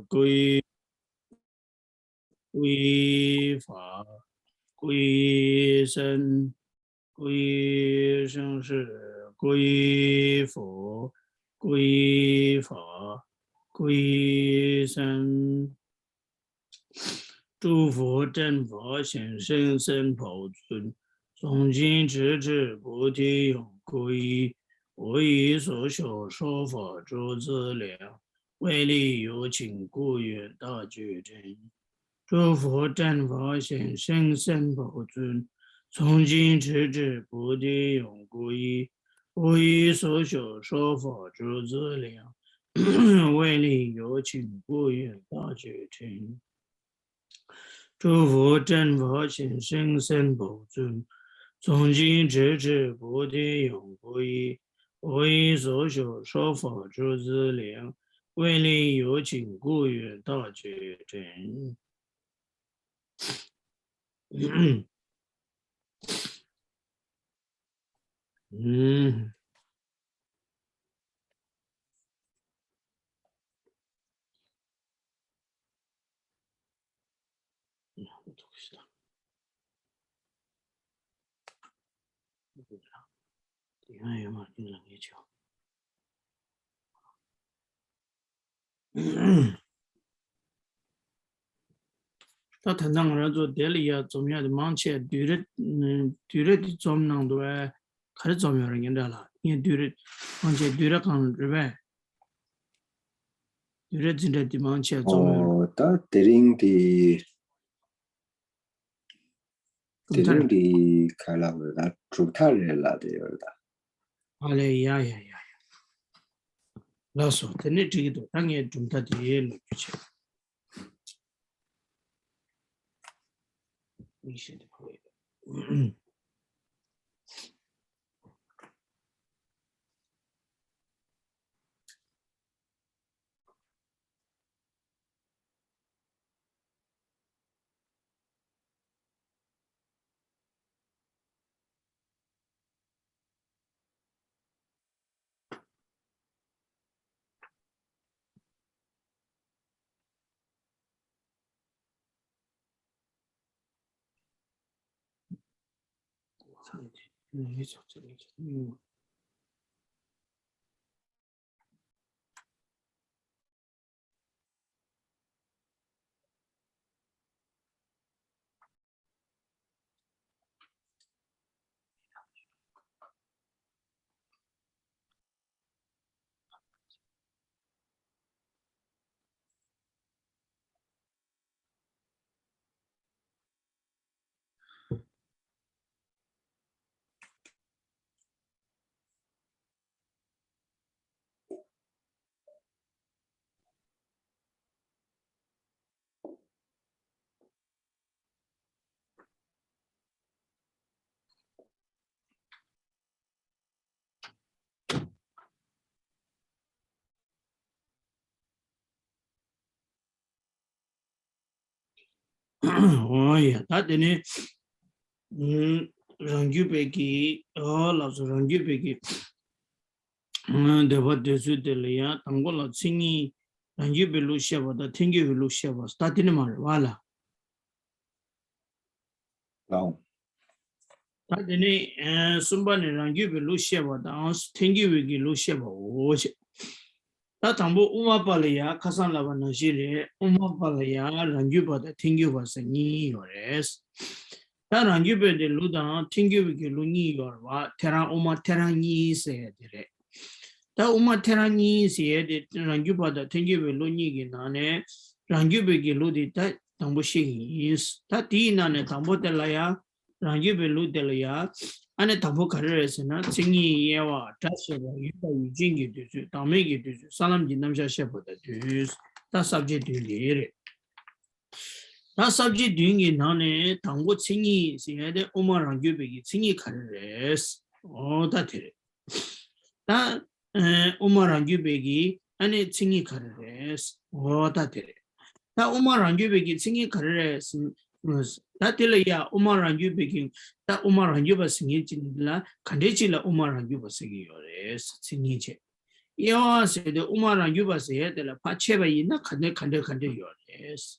归归法，归生，归生是归佛，归法，归生。诸佛正法显生生宝尊，从今直至菩提永归依。我以所修说法诸资粮，为利有情故愿大觉真。诸佛正法显生生宝尊，从今直至菩提永归依。我以所修说法诸资粮，为利有情故愿大觉真。诸佛正法显生生宝尊，从今直至菩提永归依。我以所修说法诸资粮，为利有情故愿大觉真。他谈到我做代理啊，怎么样的忙起，对了，对了的怎么能多哎，开始怎么样人家了？你对了，忙起对了看日呗，对了真的的忙起怎么样？哦，他dealing di kala la trutare la de yoda. 好嘞呀，老说真的这个多，当年中他的了去，危险的可以的。哦呀，他的呢，让举白给，老师让举白给，对吧？对对对了呀，当过了青年，让举白录写吧，他听举白录写吧，他听的嘛，完了。Wow. 他的呢，上班的让举白录写吧，当时听举白给录写吧，我去。他当不乌马巴了呀，卡上了吧那些嘞，乌马巴了呀，让举白的听举白是你有的是。他让举白的录当听举白给录你有的话，天上乌马天上你写的嘞。他乌马天上你写的让举白的听举白录你给哪呢？让举白给录的他当不写意思，他第一呢当不得了呀，让举白录的了呀。안에 담보 가르에서는 증이 예와 자체가 유다 유진기 되죠. 담에게 되죠. 사람 진담샤 셰보다 되죠. 다 sabject 되래. 다 sabject 되는 나네 담보 증이 세대 오마랑 규백이 증이 가르레스. 다 되래. 다 오마랑 규백이 안에 증이 가르레스. 다 되래. 다 오마랑 규백이 증이 가르레스. 다들이야 오마랑 유베긴 다 오마랑 유바 생기진라 간데질라 오마랑 유바 생기요레 생기체 要是的乌马让有把些的了，怕切吧伊那肯定有的是。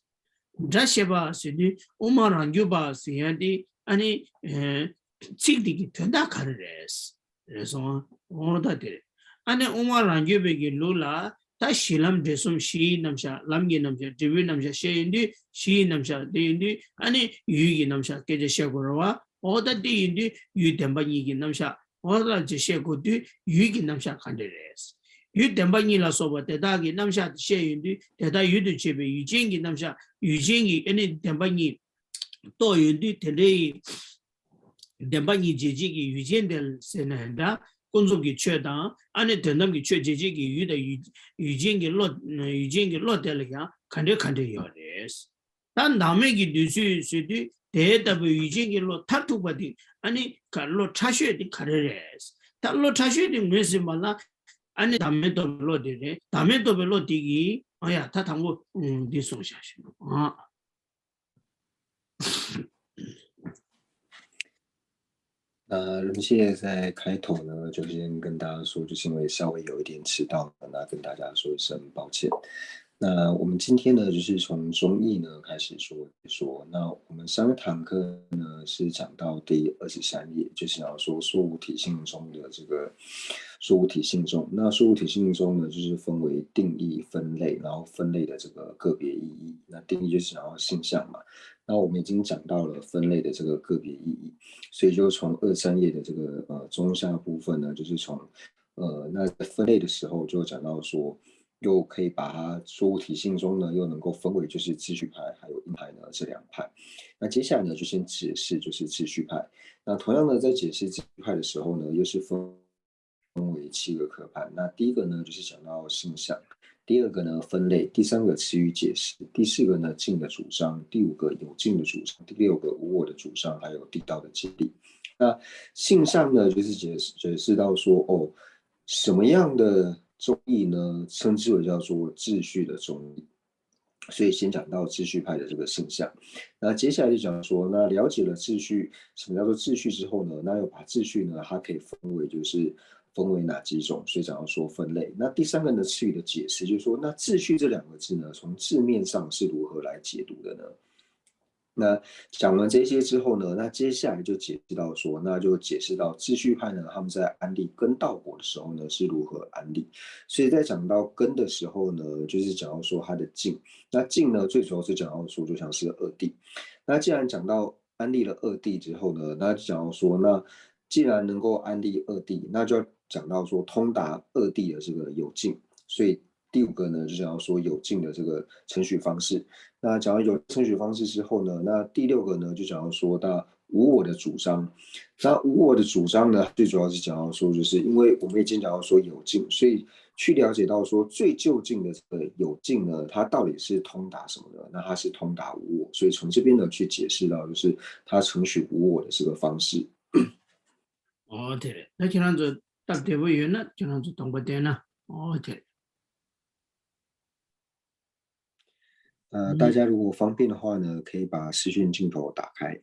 这些吧是的乌马让有把些的，安尼这个的全大看的是，说我的的，安尼乌马让有别个路啦。他西南这种西南下，南边南下，这边南下，西印的西南下，这印的，安尼雨南下，给这些个的话，我的这印的雨点把你给南下，我的这些个的雨给南下看的是，雨点把你来说吧，在大给南下西印的，在大雨的这边雨见给南下，雨见给安尼点把你到印的这里，点把你自己给雨见的是哪的？工作给缺档，按你等他给缺姐姐给予的语境给落在了呀，看着要的是。但那么给就是说的，得的不语境给落他都不的，按你看落差血的看着是。他落差血的没什么啦，按你他们都落的嘞，他们都被落的个，哎呀，他谈过得送下去啊。那现在在开头呢，就先跟大家说，就是因为稍微有一点迟到，那跟大家说一声抱歉。那我们今天呢，就是从中译呢开始说。那我们上堂课呢是讲到第23页，就是要说说无体性中的这个说无体性中。那说无体性中呢，就是分为定义、分类，然后分类的这个个别意义。那定义就是然后性象嘛。那我们已经讲到了分类的这个个别意义，所以就从23页的这个中下部分呢，就是从那分类的时候就讲到说。又可以把它说无体性中呢，又能够分为就是秩序派还有硬派呢这两派。那接下来呢，就先解释就是秩序派。那同样的，在解释秩序派的时候呢，又是分为7个科派。那第一个呢，就是讲到性象；第二个呢，分类；第三个词语解释；第四个呢，静的主张；第5个有静的主张；第6个无我的主张，还有地道的建立。那性上呢，就是解释到说，什么样的中义呢，称之为叫做秩序的中义。所以先讲到秩序派的这个性象，那接下来就讲说，那了解了秩序，什么叫做秩序之后呢，那又把秩序呢，它可以分为哪几种？所以讲到说分类。那第3个呢，词语的解释就是说，那秩序这2个字呢，从字面上是如何来解读的呢？那讲完这些之后呢，那接下来就解释到说，那就解释到秩序派呢，他们在安利根道果的时候呢，是如何安利。所以在讲到根的时候呢，就是讲到说它的静。那静呢，最主要是讲到说，就像是二谛。那既然讲到安利了二谛之后呢，那就讲到说，那既然能够安利二谛，那就要讲到说通达二谛的这个有静。所以第5个呢，就讲到说有静的这个程序方式。那讲到有程序方式之后呢，那第6个呢，就讲到说到无我的主张。那无我的主张呢，最主要是讲到说，就是因为我们已经讲到说有静，所以去了解到说最就近的这个有静呢，它到底是通达什么的？那它是通达无我，所以从这边呢去解释到，就是它程序无我的这个方式。对了，那这样子答对不远了，这样子懂不对呢？对。大家如果方便的话呢，可以把视讯镜头打开。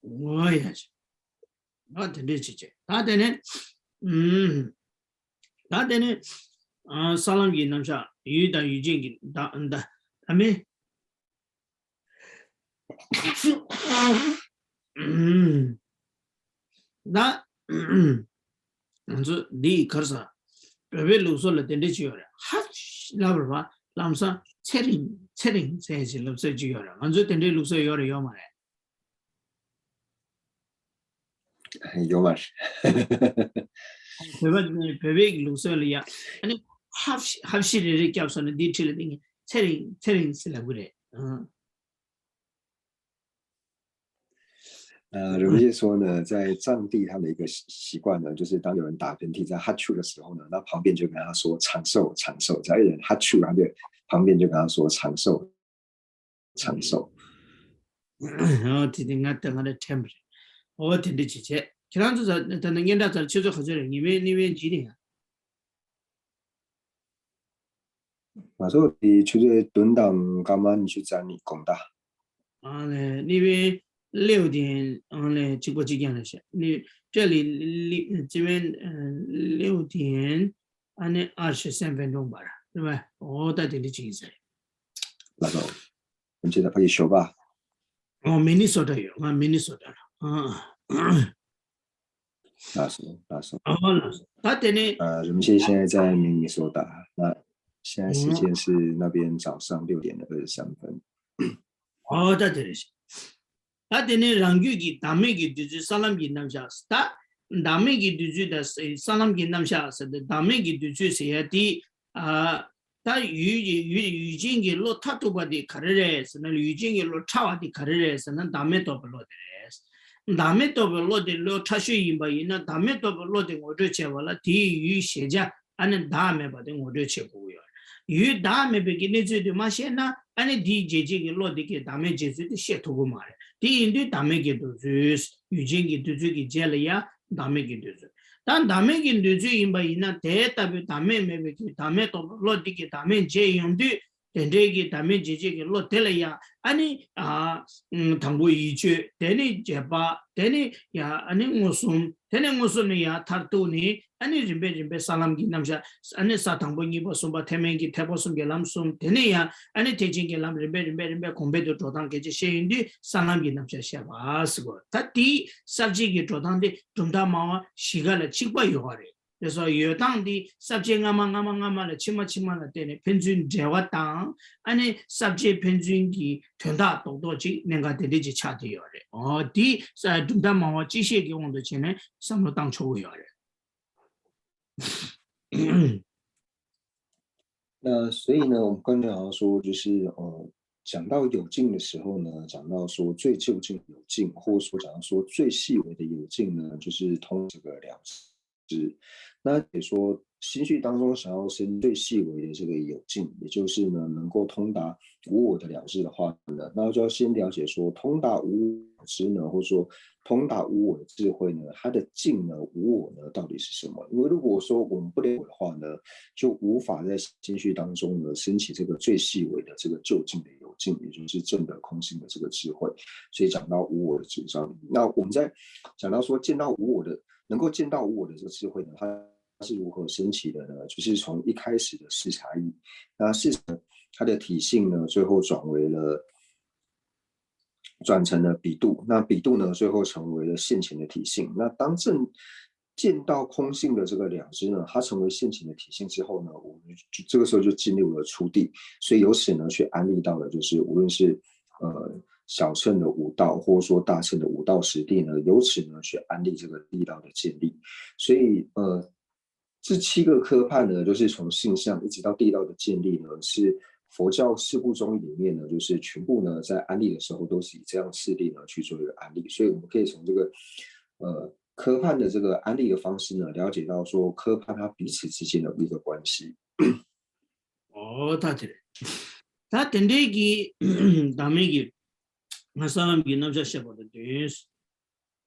我也是，我听得起去。他的呢，他的呢，萨拉米那啥，语的语境给他们，那，你可是，别别啰嗦了，听得起了，哈，那不吧，那么说，确定，这些啰嗦就有了，听得啰嗦要嘛嘞。有嘛？别啰嗦了呀，那哈西的叫什么地区的那个，确定是那个的，人家说呢，在藏地他们的一个习惯呢，就是当有人打喷嚏在哈啾的时候呢，那旁边就跟他说长寿，只要有人哈啾，他就旁边就跟他说长寿。然听听我等我的 temper， 我听得起去。这样子等人家在就是合作人，你们几点啊？所以就是蹲档干嘛你去站你工大啊嘞，那边6点，嘞，直播几点了些？你这里这边6点，那23分钟吧，对吧？我在这里记噻。那个，我记得可以修吧？哦，明尼苏达有，明尼苏达了，那是，哦，他等你，人们现在在明尼苏达，那现在时嗯，间是那边早上6:23。哦，在这里是。他等你让语给大美给就是萨拉米南下，他大美给就是的是萨拉米南下是的，大美给就是些的啊，他语境给落他都把的卡的人是那语境给落差的卡的人是那大美都不落的人，大美都不落的落差学音吧，那大美都不落的我这切完了，地语写家，俺那大美把的我这切不要。语大美别给你做的嘛些呢，俺那地姐姐给落的给大美姐姐的写图个嘛嘞。第一对大美给读书，语境给读书给接了呀，大美给读书。但大美给读书因为那代表大美没给大美到落地给大美接用的，等这个大美姐姐给落得了呀，安尼通过一句，等你结巴，等你呀，安尼我说，等你我说你呀，他都呢，安尼人别萨拉给那么些，安尼萨通过你不说吧，他们给他不说给他们说，等你呀。安尼提前给他们人别空白的做当给这些人的三两给他们写吧是个，他第10几个做当的中大毛洗个了7个月的，就说有当的10几啱了起码了的呢，平均这话当，安尼10几平均的团大多几能够得的就差的要的，哦，第中大毛这些给我们的钱呢，什么当初要的。那所以呢，我们刚才好像说，就是讲到有境的时候呢，讲到说最就近有境，或者说讲到说最细微的有境呢，就是通这个了知。那也说心绪当中想要生最细微的这个有境，也就是呢能够通达无我的了知的话呢，那就要先了解说通达无我知呢，或者说通达无我的智慧呢，它的境呢无我呢到底是什么？因为如果说我们不了解的话呢，就无法在心绪当中呢升起这个最细微的这个就近的有境，也就是正的空性的这个智慧。所以讲到无我的主张，那我们在讲到说见到无我的，能够见到无我的这个智慧呢，它是如何升起的呢？就是从一开始的视察意，那视察它的体性呢，最后转成了比度，那比度呢，最后成为了现前的体性。那当见到空性的这个了知呢，它成为现前的体性之后呢，我们就这个时候就进入了初地，所以由此呢，去安利到了就是无论是小乘的五道，或者说大乘的五道十地呢，由此呢去安利这个地道的建立。所以这7个科判呢，就是从性相一直到地道的建立呢，是佛教四部宗里面呢，就是全部呢在安利的时候都是以这样次第呢去做一个安利。所以我们可以从这个科判的这个安利的方式呢，了解到说科判它彼此之间的一个关系。哦，他等这个大美个，那salam给那些写过的对是，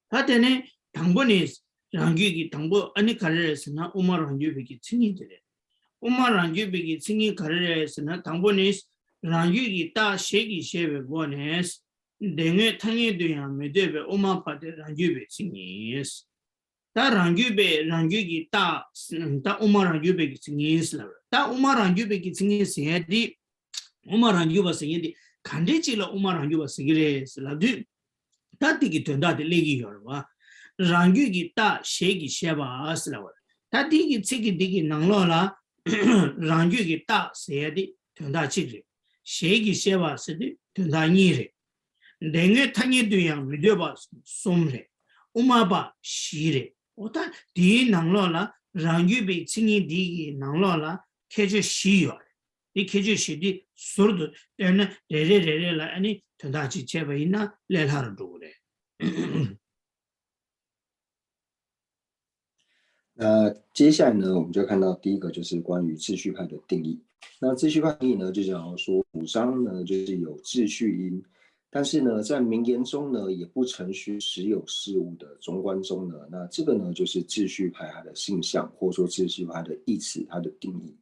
他等呢，당번에 랑귀기 당보 아니 가르에서나 우마 랑귀비기 칭이들에 우마 랑귀비기 칭이 가르에서나 당번에 랑귀기 따 셰기 셰베 보네스 댕에 탕에 되야 메데베 우마 파데 랑귀비 칭이스 다 랑귀기 따 우마 랑귀비기 칭이스라 다 우마 랑귀비기 칭이스 해디 우마 랑귀바 칭이디 간데지라 우마 랑귀바 칭이레스라디 다디기 된다데 레기 여와 랑규기 따 셰기 셰바 아스라와 다디기 찌기 디기 낭로라 랑규기 따 세야디 된다 치리 셰기 셰바 스디 된다 니레 랭에 탕이 되양 미려바 솜레 우마바 시레 오다 디 낭로라 랑규비 칭이 디기 낭로라 케제 시요 이 케제 시디 소르도 에네 레레레레라 아니 된다 치 제바이나 레하르 도레 那接下来呢，我们就看到第一个就是关于秩序派的定义。那秩序派定义呢，就讲说主张呢就是有秩序因，但是呢在名言中呢也不承许实有事物的中观中呢，那这个呢就是秩序派它的性向，或者说秩序派的意思，它的定义。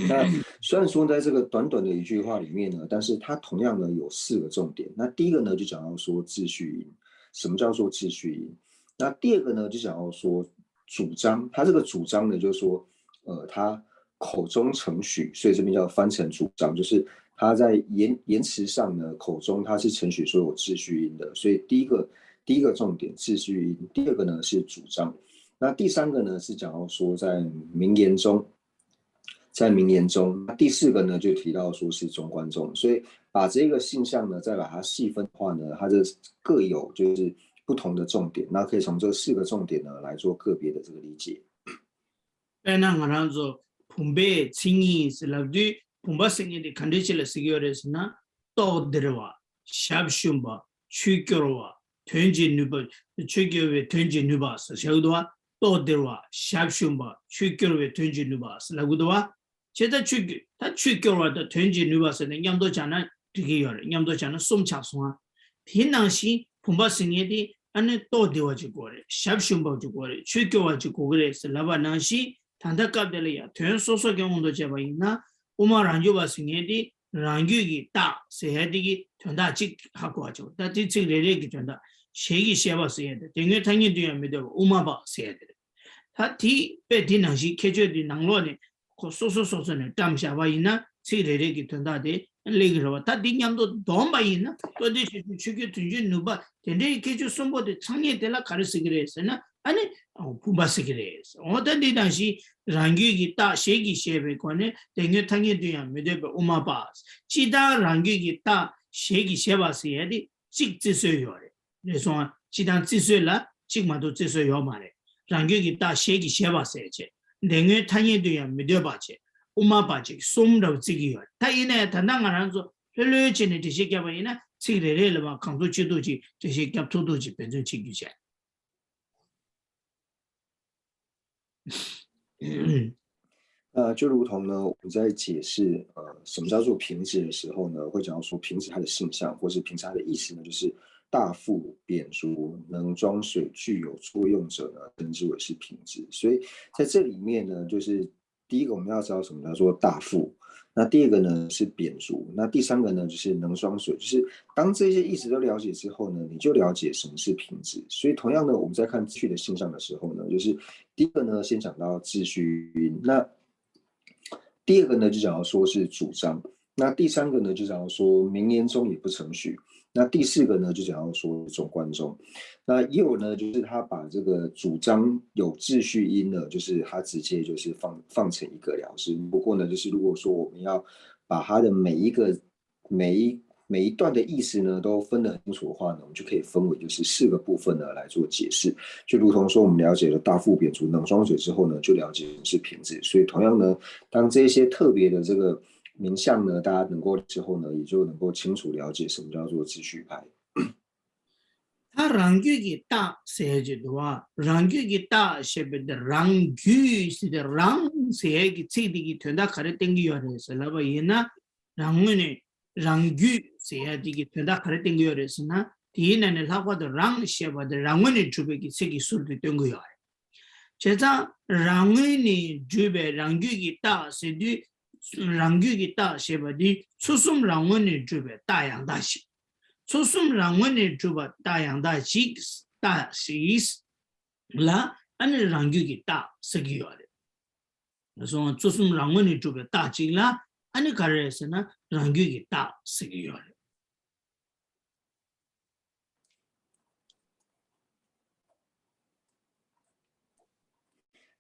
那虽然说在这个短短的一句话里面呢，但是它同样呢有4个重点。那第一个呢就讲到说秩序音，什么叫做秩序音？那第二个呢就讲到说主张，它这个主张呢就是说，他口中承许，所以这边叫翻成主张，就是他在言辞上呢口中他是承许说有秩序音的，所以第一个重点秩序音，第二个呢是主张，那第三个呢是讲到说在名言中。第4个呢就提到说是中观中，所以把这个现象呢再把它细分的话呢，它这各有就是不同的重点，那可以从这4个重点呢来做个别的这个理解。那我们说普遍轻易是来对普遍性的看得起来是个是呢，道德哇，下胸吧，去脚哇，团结女吧，去脚为团结女吧是晓得哇，道德哇，下胸吧，去脚为团结女吧是来个的哇。现在他去给我的团结女把是呢，让多讲呢这个要的，让多讲呢送茶送啊，平常心碰把生意的，俺那到底我就过来，下胸包就过来，去给我就过来是老板娘心，谈他搞的了呀，团说说跟我们讲吧，那我们让就把生意的让就给大，谁还这个团大几还过去，但这这类的团大，谁给写吧谁的，等于他你对没得，我们把谁的，他提白提那些开觉的能落的。说呢，当下吧，那这类的给团大的那个什么，他顶样都多吧，那到底是去个tunjuk努吧，但是给就送过的创业的啦，开始个是那，安尼不把是个是，我等的当时让给大写给写呗，可能等于他也这样没得不我们把，其他让给大写给写吧写的，这是要的，你说其他这岁了，起码都这岁要嘛的，让给大写给写吧写去。另外，他也对呀，没得把钱，我妈把钱送到这个月。他现在他那个人说，了解的这些干嘛呢？这个来了嘛，抗毒剧毒剂这些干土毒剂变成情绪钱。就如同呢，我们在解释什么叫做平直的时候呢，会讲到说平直它的性象，或是平直它的意思呢，就是大腹扁足，能装水，具有作用者呢，称之为是平直。所以在这里面呢，就是第一个我们要知道什么叫做大腹，那第二个呢是扁足，那第三个呢就是能装水，就是当这些意思都了解之后呢，你就了解什么是平直。所以同样呢，我们在看秩序的性象的时候呢，就是第一个呢先讲到秩序音，那第二个呢，就讲到说是主张；那第三个呢，就讲到说名言中也不承许；那第四个呢，就讲到说总观中。那也有呢，就是他把这个主张有秩序音呢，就是他直接就是放成一个了事。不过呢，就是如果说我们要把它的每一段的意思呢，都分得很清楚的话呢，我们就可以分为就是4个部分呢来做解释。就如同说，我们了解了大腹扁足能装水之后呢，就了解是平直。所以同样呢，当这些特别的这个名相呢，大家能够之后呢，也就能够清楚了解什么叫做秩序派。他让给大写的话，让给大写的让给是的让写给这里团大开的定义的是，那么也那让我呢让给写的给团大开的定义的是那，第一呢，他话的让写吧的让我呢准备给这个数的定义的，这张让我呢准备让给大写的让给大写吧的，初中让我呢准备大洋大写。初中让我呢就把大洋大西大西啦，俺那让就给大是个样的。那说初中让我呢就把大西啦，俺那个人是呢让就给大是个样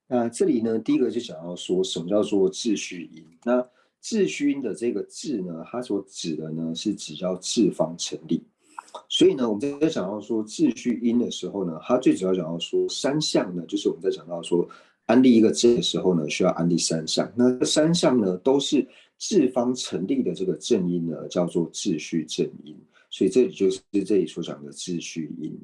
那这里呢，第一个就讲到说什么叫做秩序音。那秩序音的这个秩呢，它所指的呢是指叫治方成立。所以呢，我们在讲到说秩序音的时候呢，它最主要讲到说3项呢，就是我们在讲到说安立一个正的时候呢，需要安立3项。那这3项呢，都是治方成立的这个正音呢，叫做秩序正音。所以这里就是这里所讲的秩序音。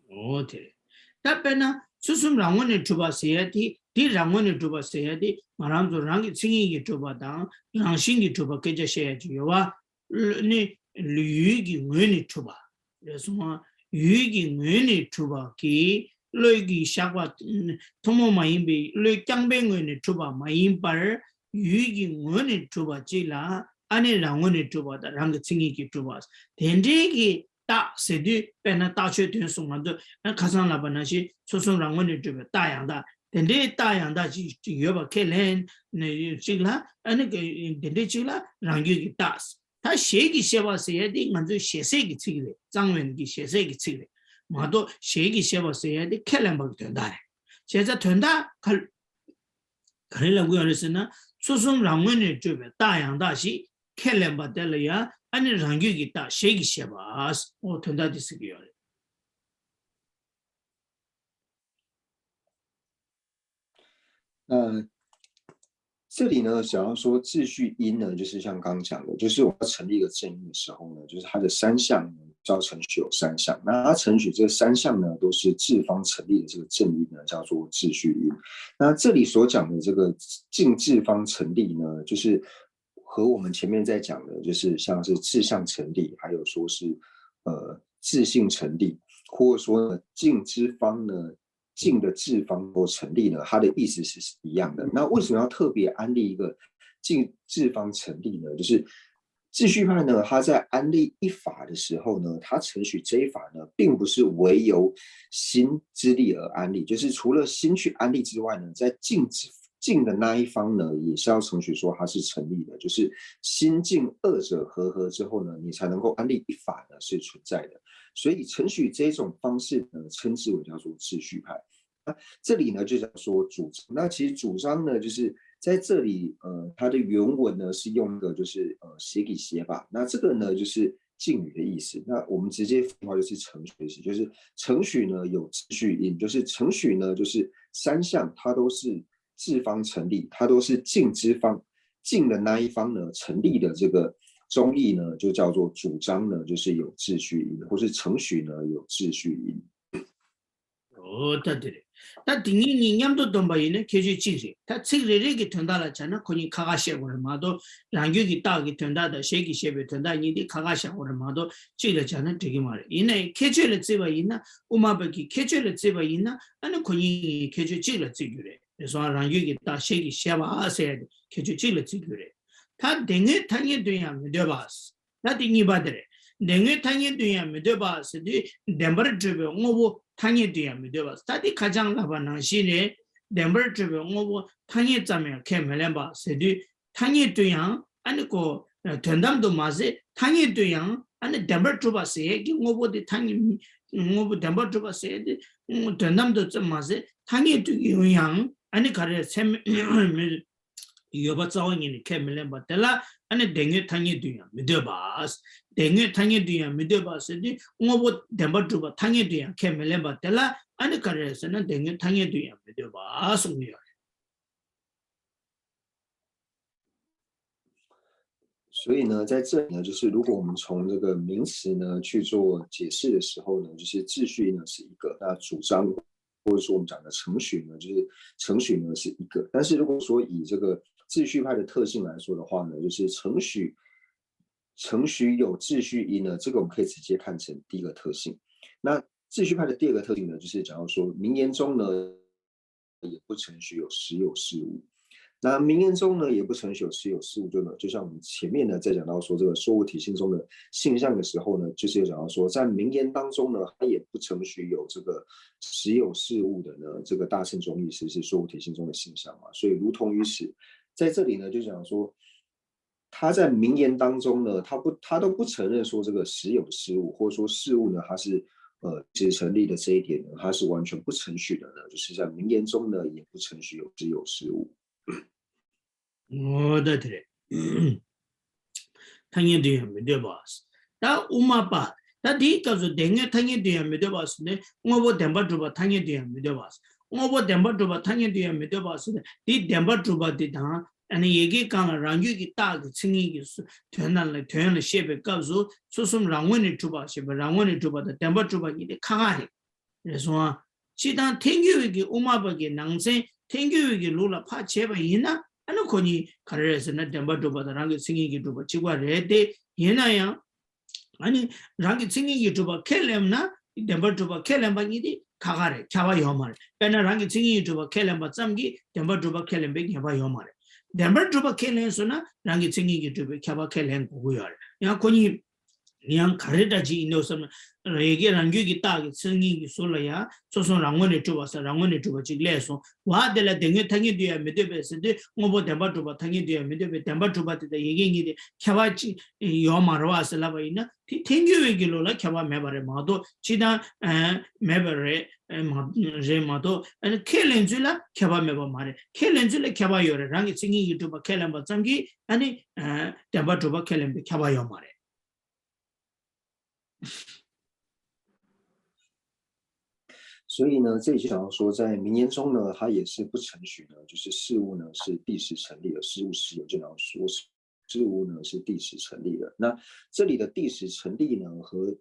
OK，但本呢，初中让我呢就把写的，第让我呢就把写的，马上就让个轻易的就把当，让新的就把给这写就有啊，你。语嘅我呢出吧，什么语嘅我呢出吧？给 loigi shakwa tomo mayimbi lo kyangbe ngone chuba mayimbar yugi ngone chuba jila ane rangone chuba da rang tsingi ki chuba dende ki ta sedi pena ta chue tuen songa do kasan la bana shi soson rangone chuba ta yang da dende ta yang da ji yoba kelen ne jila ane dende jila rangyu ki tas 다 셰기 셰바세야 돼 먼저 셰세기 치기래 장면기 셰세기 치기래 마도 셰기 셰바세야 돼 켈렘박 된다 제자 된다 가리라고 하랬으나 소송 랑원의 쪽에 다양다시 켈렘바 될래야 아니 랑규기 다 셰기 셰바스 된다 디스기요 这里呢，想要说秩序因呢，就是像刚刚讲的，就是我要成立一个正因的时候呢，就是它的三项呢，叫程序有三项。那它程序这三项呢，都是治方成立的这个正因呢，叫做秩序因。那这里所讲的这个进治方成立呢，就是和我们前面在讲的，就是像是志向成立，还有说是自性成立，或者说呢进之方呢。进的治方或成立呢，它的意思是一样的。那为什么要特别安立一个进治方成立呢？就是秩序派呢，他在安立一法的时候呢，他承许这一法呢，并不是唯由心之力而安立，就是除了心去安立之外呢，在进的那一方呢，也是要承许说它是成立的，就是心境二者合之后呢，你才能够安立一法呢是存在的。所以承许这种方式呢，称之为叫做秩序派。那这里呢就叫说主张。那其实主张呢，就是在这里它的原文呢是用一个就是写给写法。那这个呢就是敬语的意思。那我们直接翻译的话就是承许的意思，就是承许呢有秩序因，就是承许呢就是三项它都是治方成立，它都是进之方，进的那一方呢成立的这个。中义呢，就叫做主张呢，就是有秩序因，或是程序呢有秩序因。对。那定义你念都懂吧？呢，开始记着，他这个这个听到了，真的可以卡卡写过来嘛？都让有个大个听到的，写个写不听到，你的卡卡写过来嘛？都这个真的这个嘛？因为开始了这个因呢，我们不给开始了这个因呢，那可以开始这了这个嘞，说让有个大写个写吧写的，开始这了这个嘞。 他等于他也对呀，没对吧？那等于把的嘞，等于他也对呀，没对吧？是的，两边这边我不他也对呀，没对吧？他的开张老板那些嘞，两边这边我不他也怎么样开没了吧？是的，他也对呀，按那个团长都嘛是，他也对呀，按那两边这把谁给我不的他也我不两边这把谁的，团长都这么是，他也对样，按那开始才没。 yoba tsawa ngini ke milen ba tela ane denge tangi duya midyo baas denge tangi duya midyo baas di ngobo demba duba tangi duya ke milen ba tela ane karese na denge tangi duya midyo baas ngyo. 所以呢，在这里呢，就是如果我们从这个名词呢去做解释的时候呢，就是秩序呢是一个，那主张或者说我们讲的程序呢，就是程序呢是一个。但是如果说以这个秩序派的特性来说的话呢，就是程序有秩序因呢，这个我们可以直接看成第一个特性。那秩序派的第二个特性呢，就是讲到说名言中呢也不程序有实有事物。那名言中呢也不程序有实有事物，就像我们前面呢在讲到说这个说物体性中的现象的时候呢，就是有讲到说在名言当中呢，它也不程序有这个实有事物的呢，这个大乘中意识是说物体性中的现象嘛，所以如同于此。 在这里呢，就讲说，他在名言当中呢，他都不承认说这个实有的事物，或者说事物呢，它是只成立的这一点呢，它是完全不承许的呢，就是在名言中呢，也不承许有只有事物。我的天，他也对呀，没对吧？那我们把那第一个是等于他也对呀，没对吧？是呢，我不点不住吧，他也对呀，没对吧？ 我不点不住吧，他也对呀，没对吧？是的，你点不住吧的他，那也给讲了，让有个大的生意就是，团了设备告诉，说什么让我的住吧，是不？让我的住吧的点不住吧，你得看看的。你说，既然天有一个我们不给能生，天有一个路了，怕切不赢呢，那可你看的是那点不住吧的，让个生意给住吧，结果人的赢那样，那让个生意给住吧，开了呢，点不住吧，开了吧，你的。 카가레 캬바 요마레 베나 랑기 칭이 주바 켈렘바 짬기 덴바 주바 켈렘베 캬바 요마레 덴바 주바 켈렘소나 랑기 칭이 주바 캬바 켈렘 고고요레 야 코니 yang karetaji ino sam rege rangyu gi ta gi sengi gi solaya soson rangone tuba sa rangone tuba chi leso wa de la denge tangi dia medebe se de ngobo demba tuba tangi dia medebe demba tuba de yege ngi de khawa chi yo marwa sa la ba ina tengyu we gi lo la khawa mebare ma do chida mebare ma je ma do kelen jula khawa meba mare kelen jula khawa yore rangi singi gi tuba kelen ba chamgi ani demba tuba kelen be khawa yo mare所以呢，这里就想要说，在名言中呢，它也是不承许呢，就是事物呢是第十成立的，事物是有就想说事物呢是第十成立的。那这里的第十成立呢，和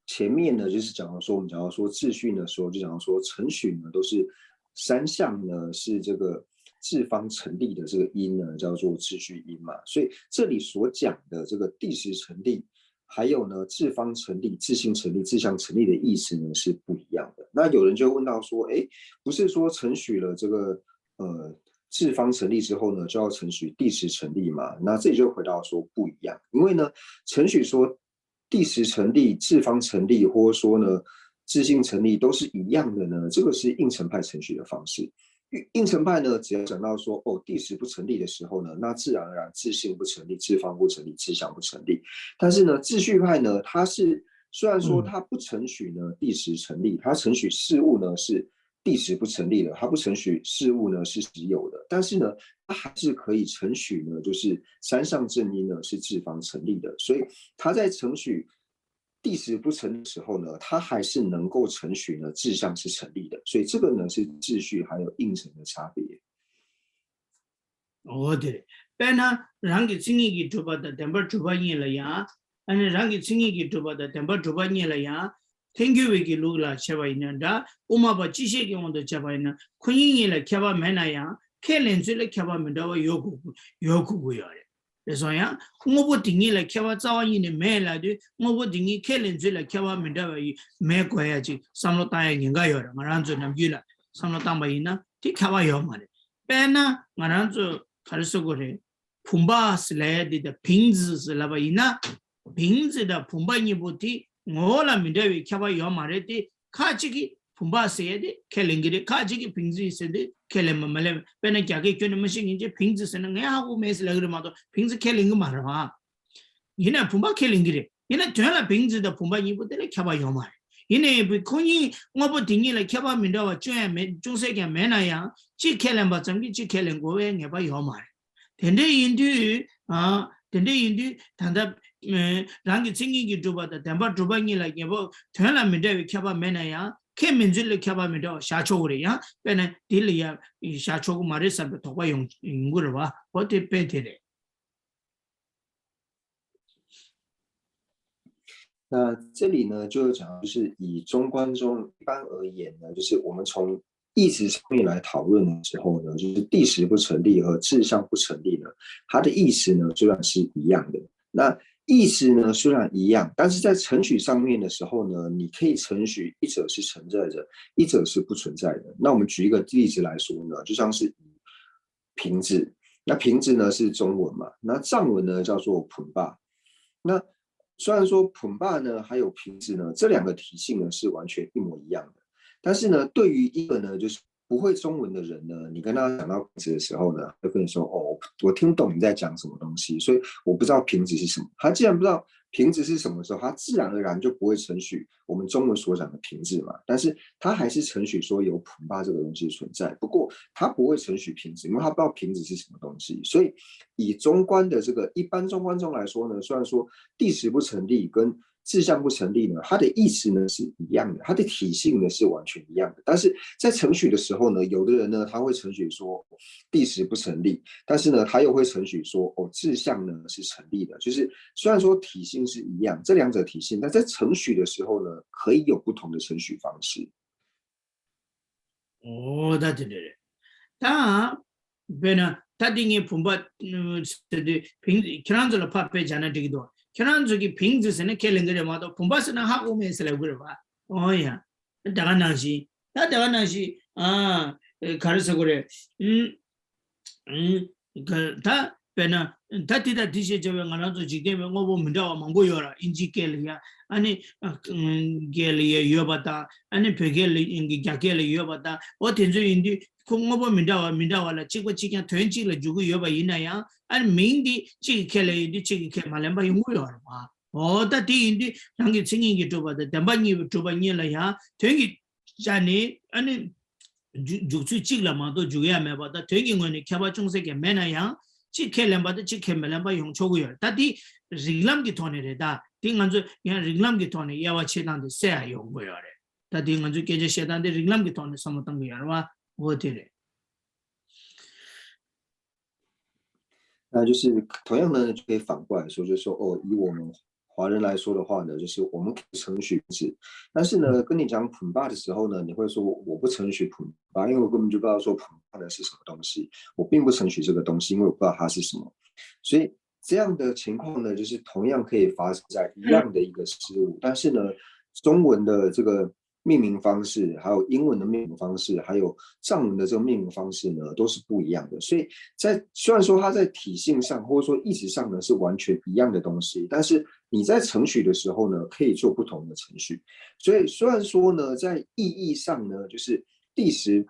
前面呢就是讲到说，我们讲到说秩序的时候，就讲到说承许呢都是三项呢是这个治方成立的这个因呢叫做秩序因嘛，所以这里所讲的这个第十成立。还有呢，治方成立、治性成立、治象成立的意思呢是不一样的。那有人就问到说，哎，不是说承许了这个治方成立之后呢，就要承许第十成立嘛？那这里就回到说不一样，因为呢，承许说第十成立、治方成立，或者说呢治性成立都是一样的呢，这个是应成派承许的方式。应成派呢，只要讲到说哦，第十不成立的时候呢，那自然而然治性不成立，治方不成立，治象不成立。但是呢，秩序派呢，它是虽然说它不承许呢第十成立，它承许事物呢是第十不成立的，它不承许事物呢是实有的，但是呢，它还是可以承许呢，就是三上正因呢是治方成立的，所以它在承许第十不成立的时候呢，它还是能够承许呢治象是成立的，所以这个呢是秩序还有应成的差别。哦对，但呢，让给经济给主办的，等把主办业了呀，按让给经济给主办的，等把主办业了呀，天给为给路了，吃完呢，da，我们把这些给我们吃完呢，婚姻业了吃完没那样，开连嘴了吃完没得话有苦不要的。所以啊，我不定义了，开发早一年买了的，我不定义开连嘴了，开发没得买过呀去，上了大应该要的，我让做那有了，上了大白呢，这开发要嘛的，但呢，我让做开始过的，澎湃是来的瓶子是那白呢，瓶子的澎湃一部的，我那没得开发要嘛的，卡这个澎湃是的，开连个的，卡这个瓶子是的。开了嘛嘞，本来家给捐的么些人家瓶子是那俺我没事那个嘛都瓶子开零个嘛是吧？现在澎湃开零个的，现在全了瓶子的澎湃你不得了开把要嘛？现在不可能我不定义了开把没得话捐没中世纪没那样，只开了嘛，怎么只开零个喂俺把要嘛？现在印度啊，现在印度谈的让个经济给做吧的，但把做吧你了也不全了没得开把没那样。开民主的开发没到下秋的呀，本来地里呀下秋马的上边头发用过了吧，我得白的嘞。那这里呢，就讲就是以中观中一般而言呢，就是我们从意识上面来讨论的时候呢，就是第十不成立和志向不成立呢，它的意思呢虽然是一样的，那意思呢虽然一样，但是在承许上面的时候呢，你可以承许一者是存在的，一者是不存在的。那我们举一个例子来说呢，就像是瓶子，那瓶子呢是中文嘛，那藏文呢叫做盆巴。那虽然说盆巴呢还有瓶子呢，这两个体系呢是完全一模一样的，但是呢，对于一个呢就是不会中文的人呢，你跟他讲到瓶子的时候呢，就跟你说哦，我听不懂你在讲什么东西，所以我不知道瓶子是什么。他既然不知道瓶子是什么时候，他自然而然就不会承许我们中文所讲的瓶子嘛。但是他还是承许说有盆巴这个东西存在，不过他不会承许瓶子，因为他不知道瓶子是什么东西。所以以中观的这个一般中观中来说呢，虽然说第十不成立跟志向不成立呢，它的意思呢是一样的，它的体性呢是完全一样的。但是在承许的时候呢，有的人呢他会承许说第十不成立，但是呢他又会承许说哦志向呢是成立的。就是虽然说体性是一样，这两者体性，但在承许的时候呢，可以有不同的承许方式。哦，对对对，他别呢，他定义澎湃的瓶子，可能做了怕被讲的这个多。그런 저기 빙즈스는 켈링거리 마도 봄바스는 하고 메스라고 그래 봐. 어야. 다가나시 다 대화나시 가르쳐 그래 다 배나 다티다 디시 저에 가나도 지게면 뭐 문제와 망고여라 인지kel이야 아니 겔이 여바다 아니 베겔이 인기 갸겔이 여바다 어텐저인디 공업은 민다와라 찍고 찍냐 된지를 주고 여바 이나야 아니 민디 찍켈이 찍켈 말렘바 용고여라 어다 디인디 당기 생긴게 줘봐다 담반이 줘봐니라야 되게 자니 아니 죽수 찍라마도 죽여야매 봐다 되게 거니 캬바 중세게 매나야 찍켈렘바도 찍켈멜렘바 용초고요 다디 링람기 토네레다 딩간주 그냥 링람기 토네 야와 체단데 세야 용고요래 다디 딩간주 계제 셰단데 링람기 토네 삼었던 거야와 어디래 那就是同样呢，就可以反过来说，就是说哦，以我们华人来说的话呢，就是我们可以承许制，但是呢，跟你讲普巴的时候呢，你会说我不承许普巴，因为我根本就不知道说普巴的是什么东西，我并不承许这个东西，因为我不知道它是什么，所以这样的情况呢，就是同样可以发生在一样的一个事物，但是呢，中文的这个命名方式，还有英文的命名方式，还有藏文的这个命名方式呢，都是不一样的。所以虽然说它在体性上或者说意识上呢是完全一样的东西，但是你在程序的时候呢，可以做不同的程序。所以虽然说呢，在意义上呢，就是第十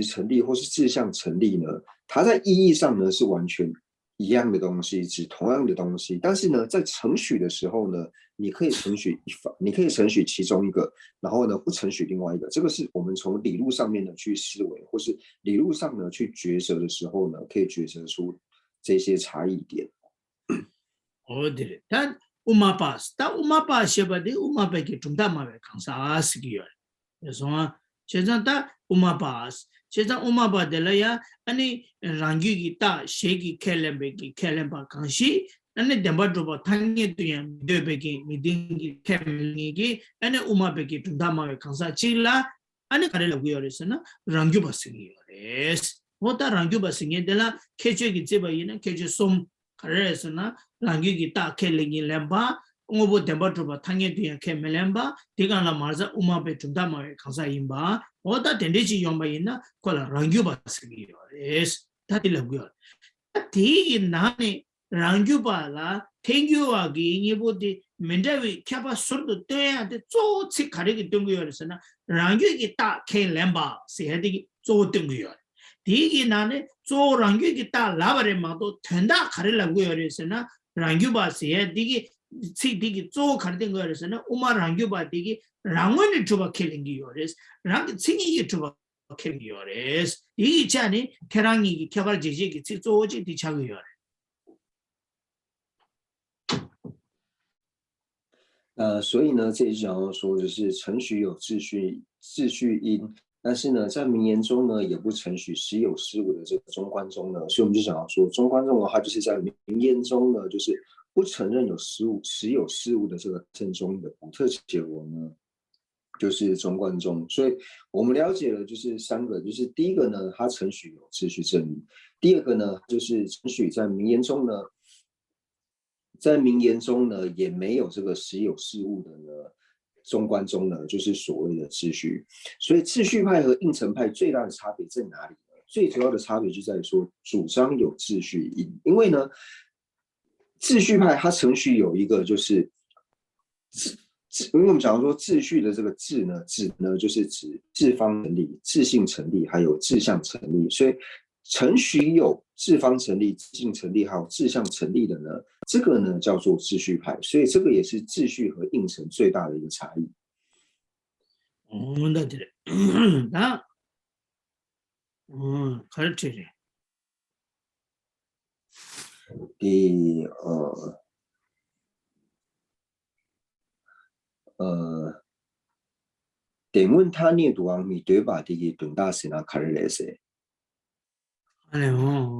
成立或是志向成立呢，它在意义上呢是完全一样的东西，指同样的东西，但是呢，在程序的时候呢，你可以程序其中一个，然后呢不程序另外一个，这个是我们从理路上面呢去思维，或是理路上呢去抉择的时候呢，可以抉择出这些差异点。어디래 단 우마바스 다 우마바시바데 우마베게 좀다마베 강사스기요 그래서 제자다 우마바스 제자 우마바데라야 아니 랑기기 다 셰기 켈렘베기 켈렘바 강시 아니 덴바도바 탄게도야 데베기 미딩기 켈링기 아니 우마베기 좀다마베 강사 칠라 아니 가래라고요레스나 랑규바스기요레스 뭐다 랑규바스기데라 케제기 제바이나 케제 솜 가래스나 랑기기 딱 켈링이 렘바 응오보 덴바트바 탕예드야 켈멜렘바 디간라 마자 우마베 tum다마에 강사임바 어다 덴데지 용바이나 콜라 랑규바스기요 에스 다딜라고요 디 나네 랑규바라 땡규와기 니보디 멘데비 캬바 소르도 때야데 쪼치 가리기 뜬거요스나 랑규기 딱 켈렘바 세헤디 쪼 뜬거요 디기 나네 쪼 랑규기 딱 라바레 마도 된다 가리라고요 그래서나 랑규바스에 디기 디기 쪼 가리된 거였으나 우마 랑규바 디기 랑원이 주바 켈링기요레스 랑 칭이 주바 켈링기요레스 이 있잖니 계랑이 개발 제지기 쪼지 디차고요所以呢，这里想要说就是程序有秩序因，但是呢，在名言中呢，也不承许时有事物的这个中观中呢，所以我们就想要说，中观中的话，就是在名言中呢，就是不承认有时有事物的这个正中的独特结果呢，就是中观中。所以我们了解了就是三个，就是第一个呢，它承许有秩序正义；第二个呢，就是承许在名言中呢。在名言中呢，也没有这个时有事物的呢，中观中呢，就是所谓的秩序。所以秩序派和应成派最大的差别在哪里呢？最主要的差别就在于说，主张有秩序因，因为呢，秩序派它程序有一个就是，因为我们讲说秩序的这个秩呢，秩呢就是指秩方成立、秩性成立，还有秩向成立，所以。程序有秩方成立、秩性成立，还有秩向成立的呢，这个呢叫做秩序派，所以这个也是秩序和应成最大的一个差异。那对，那그렇지。대문 타니 도왕 미되바 되게 돈다스나 카르레세.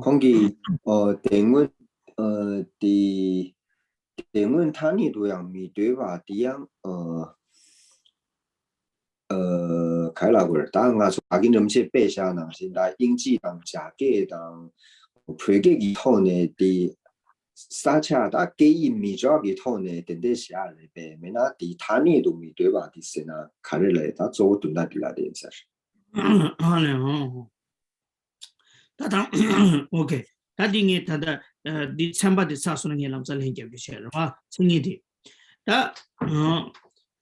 거기 대문 대문 타니 도양 미되바 디양开了过，当然说阿根廷些背下呢，现在经济当、价格当、会计以后呢的撒恰他给予米主要给头呢，等待下来呗，没那地他呢都没对吧？第三那看着来，他走蹲那地来的才是。好嘞，哦，他当 OK，他定义他的第三把的查出来你啷个理解不起来吧？轻一点，他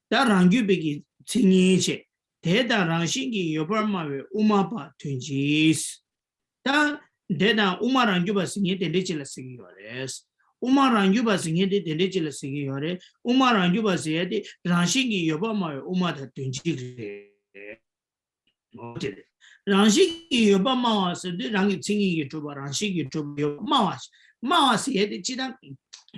他让举别个轻一些，他的让心里有点嘛为乌马把团结是，他的乌马让举把心里的理解了是个样的。Uma ranju ba singe de dele chile singe yore, Uma ranju ba singe de ranshingi yoba ma Uma da tunji le. Ranshingi yoba ma se de rangi tsingi yoba ranshingi yoba yoba ma se de jidan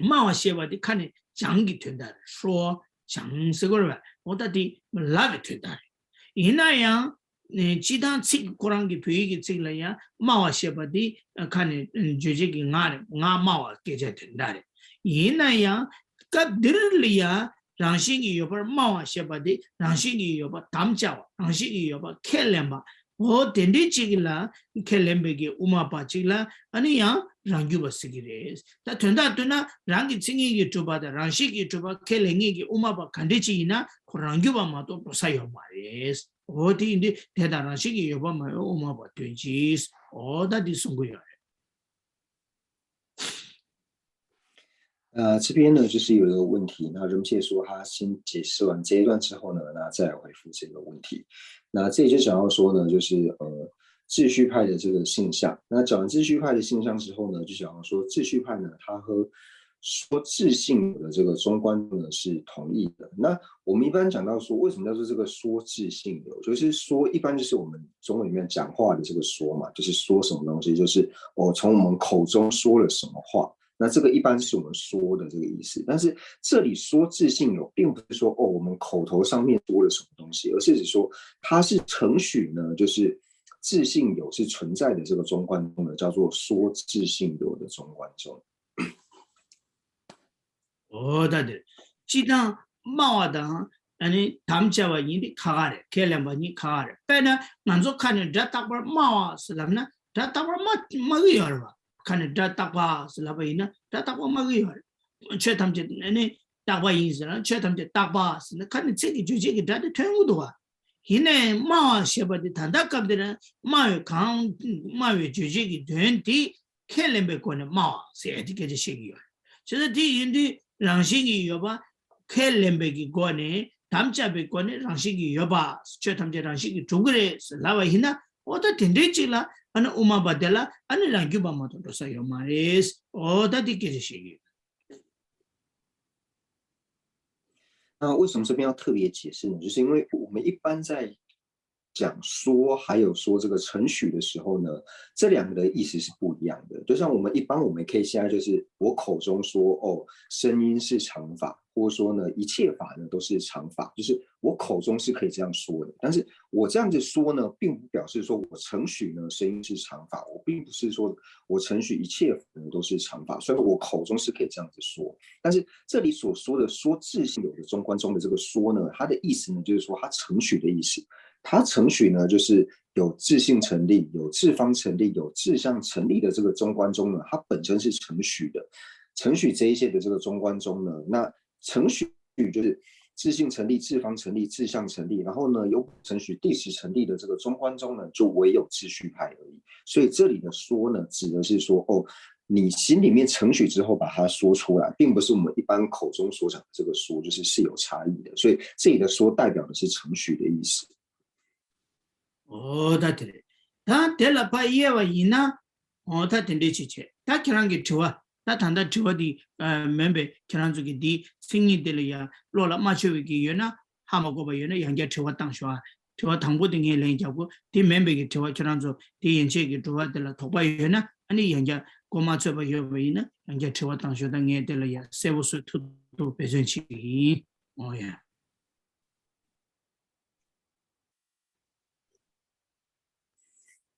ma sheba de kane jangi tunda, 说讲这个吧，我到底哪个tunda？ina yang jidan tsik kurang ki pui ki tsik la ya mawa sheba di kane joje ki nga mawa keja tendare. Ina yang ka dirli ya rangshin ki yobar mawa sheba di rangshin ki yobar tamchawa, rangshin ki yobar kelemba. O tendi chik la kelembe ki umapa chik la ani yang rangyuba sikires. Ta tenda tuna rangi tsingi ki tuba da rangshin ki tuba kelengi ki umapa kandichi ina ko rangyuba mato prosayo mares. 어디 인데 대단한 시기 여봐마요 오마바 되지 어다디 송고요 这边呢就是有一个问题，那人切说他先解释完这一段之后呢，那再来回复这个问题。那这里就想要说呢，就是秩序派的这个现象。那讲完秩序派的现象之后呢，就想要说秩序派呢，它和说自信的这个中观呢是同意的。那我们一般讲到说，为什么叫做这个说自信有？就是说，一般就是我们中文里面讲话的这个说嘛，就是说什么东西，就是从我们口中说了什么话。那这个一般是我们说的这个意思，但是这里说自信有，并不是说我们口头上面说了什么东西，而是指说它是承许呢，就是自信有是存在的这个中观中呢，叫做说自信有的中观中。어다들 지당 마와다 아니 담자와 인디 카가레 켈렘바니 카가레 빼나 만족하는 다딱바 마와 슬람나 다딱바 마기여바 칸 다딱바 슬라바이나 다딱바 마기여 최탐제 아니 딱바 인스나 최탐제 딱바 슬 칸 책이 주제기 다데 퇴무도와 히네 마와 셰바디 단다갑데나 마외 강 마외 주제기 된디 켈렘베 거네 마와 세디게 제시기요 그래서 디 인디 랑싱이 여봐 켈렘베기 거네 담자베 거네 랑싱이 여봐 최탐제 랑싱이 중그레 라와 히나 어다 딘데지라 아니 우마바델라 아니 랑규바마도 도사요 마레스 어다 디게시기 那为什么这边要特别解释呢？就是因为我们一般在讲说还有说这个承许的时候呢，这两个的意思是不一样的。就像我们一般我们可以现在就是我口中说声音是常法，或者说呢一切法呢都是常法，就是我口中是可以这样说的。但是我这样子说呢，并不表示说我承许呢声音是常法，我并不是说我承许一切法呢都是常法，所以我口中是可以这样子说。但是这里所说的说自信有的中观中的这个说呢，它的意思呢就是说它承许的意思。它承许呢，就是有自性成立、有自方成立、有自相成立的这个中观中呢，它本身是承许的。承许这一些的这个中观中呢，那承许就是自性成立、自方成立、自相成立，然后呢，有承许第十成立的这个中观中呢，就唯有秩序派而已。所以这里的说呢，指的是说你心里面承许之后把它说出来，并不是我们一般口中所讲的这个说，就是有差异的。所以这里的说代表的是承许的意思。다들 다 델라파 이에와 이나 다 텐데치체 다 키랑게 좋아 다 단다 좋아디 멤베 키랑주기 디 생이들이야 로라 마초위기 요나 하마고바 요나 양자 좋아 땅쇼아 좋아 당보등에 랭자고 디 멤베기 좋아 키랑주 디 연체기 좋아들라 도바 요나 아니 양자 고마초바 요바이나 양자 좋아 땅쇼당에 들이야 세부스 투도 배전치 오야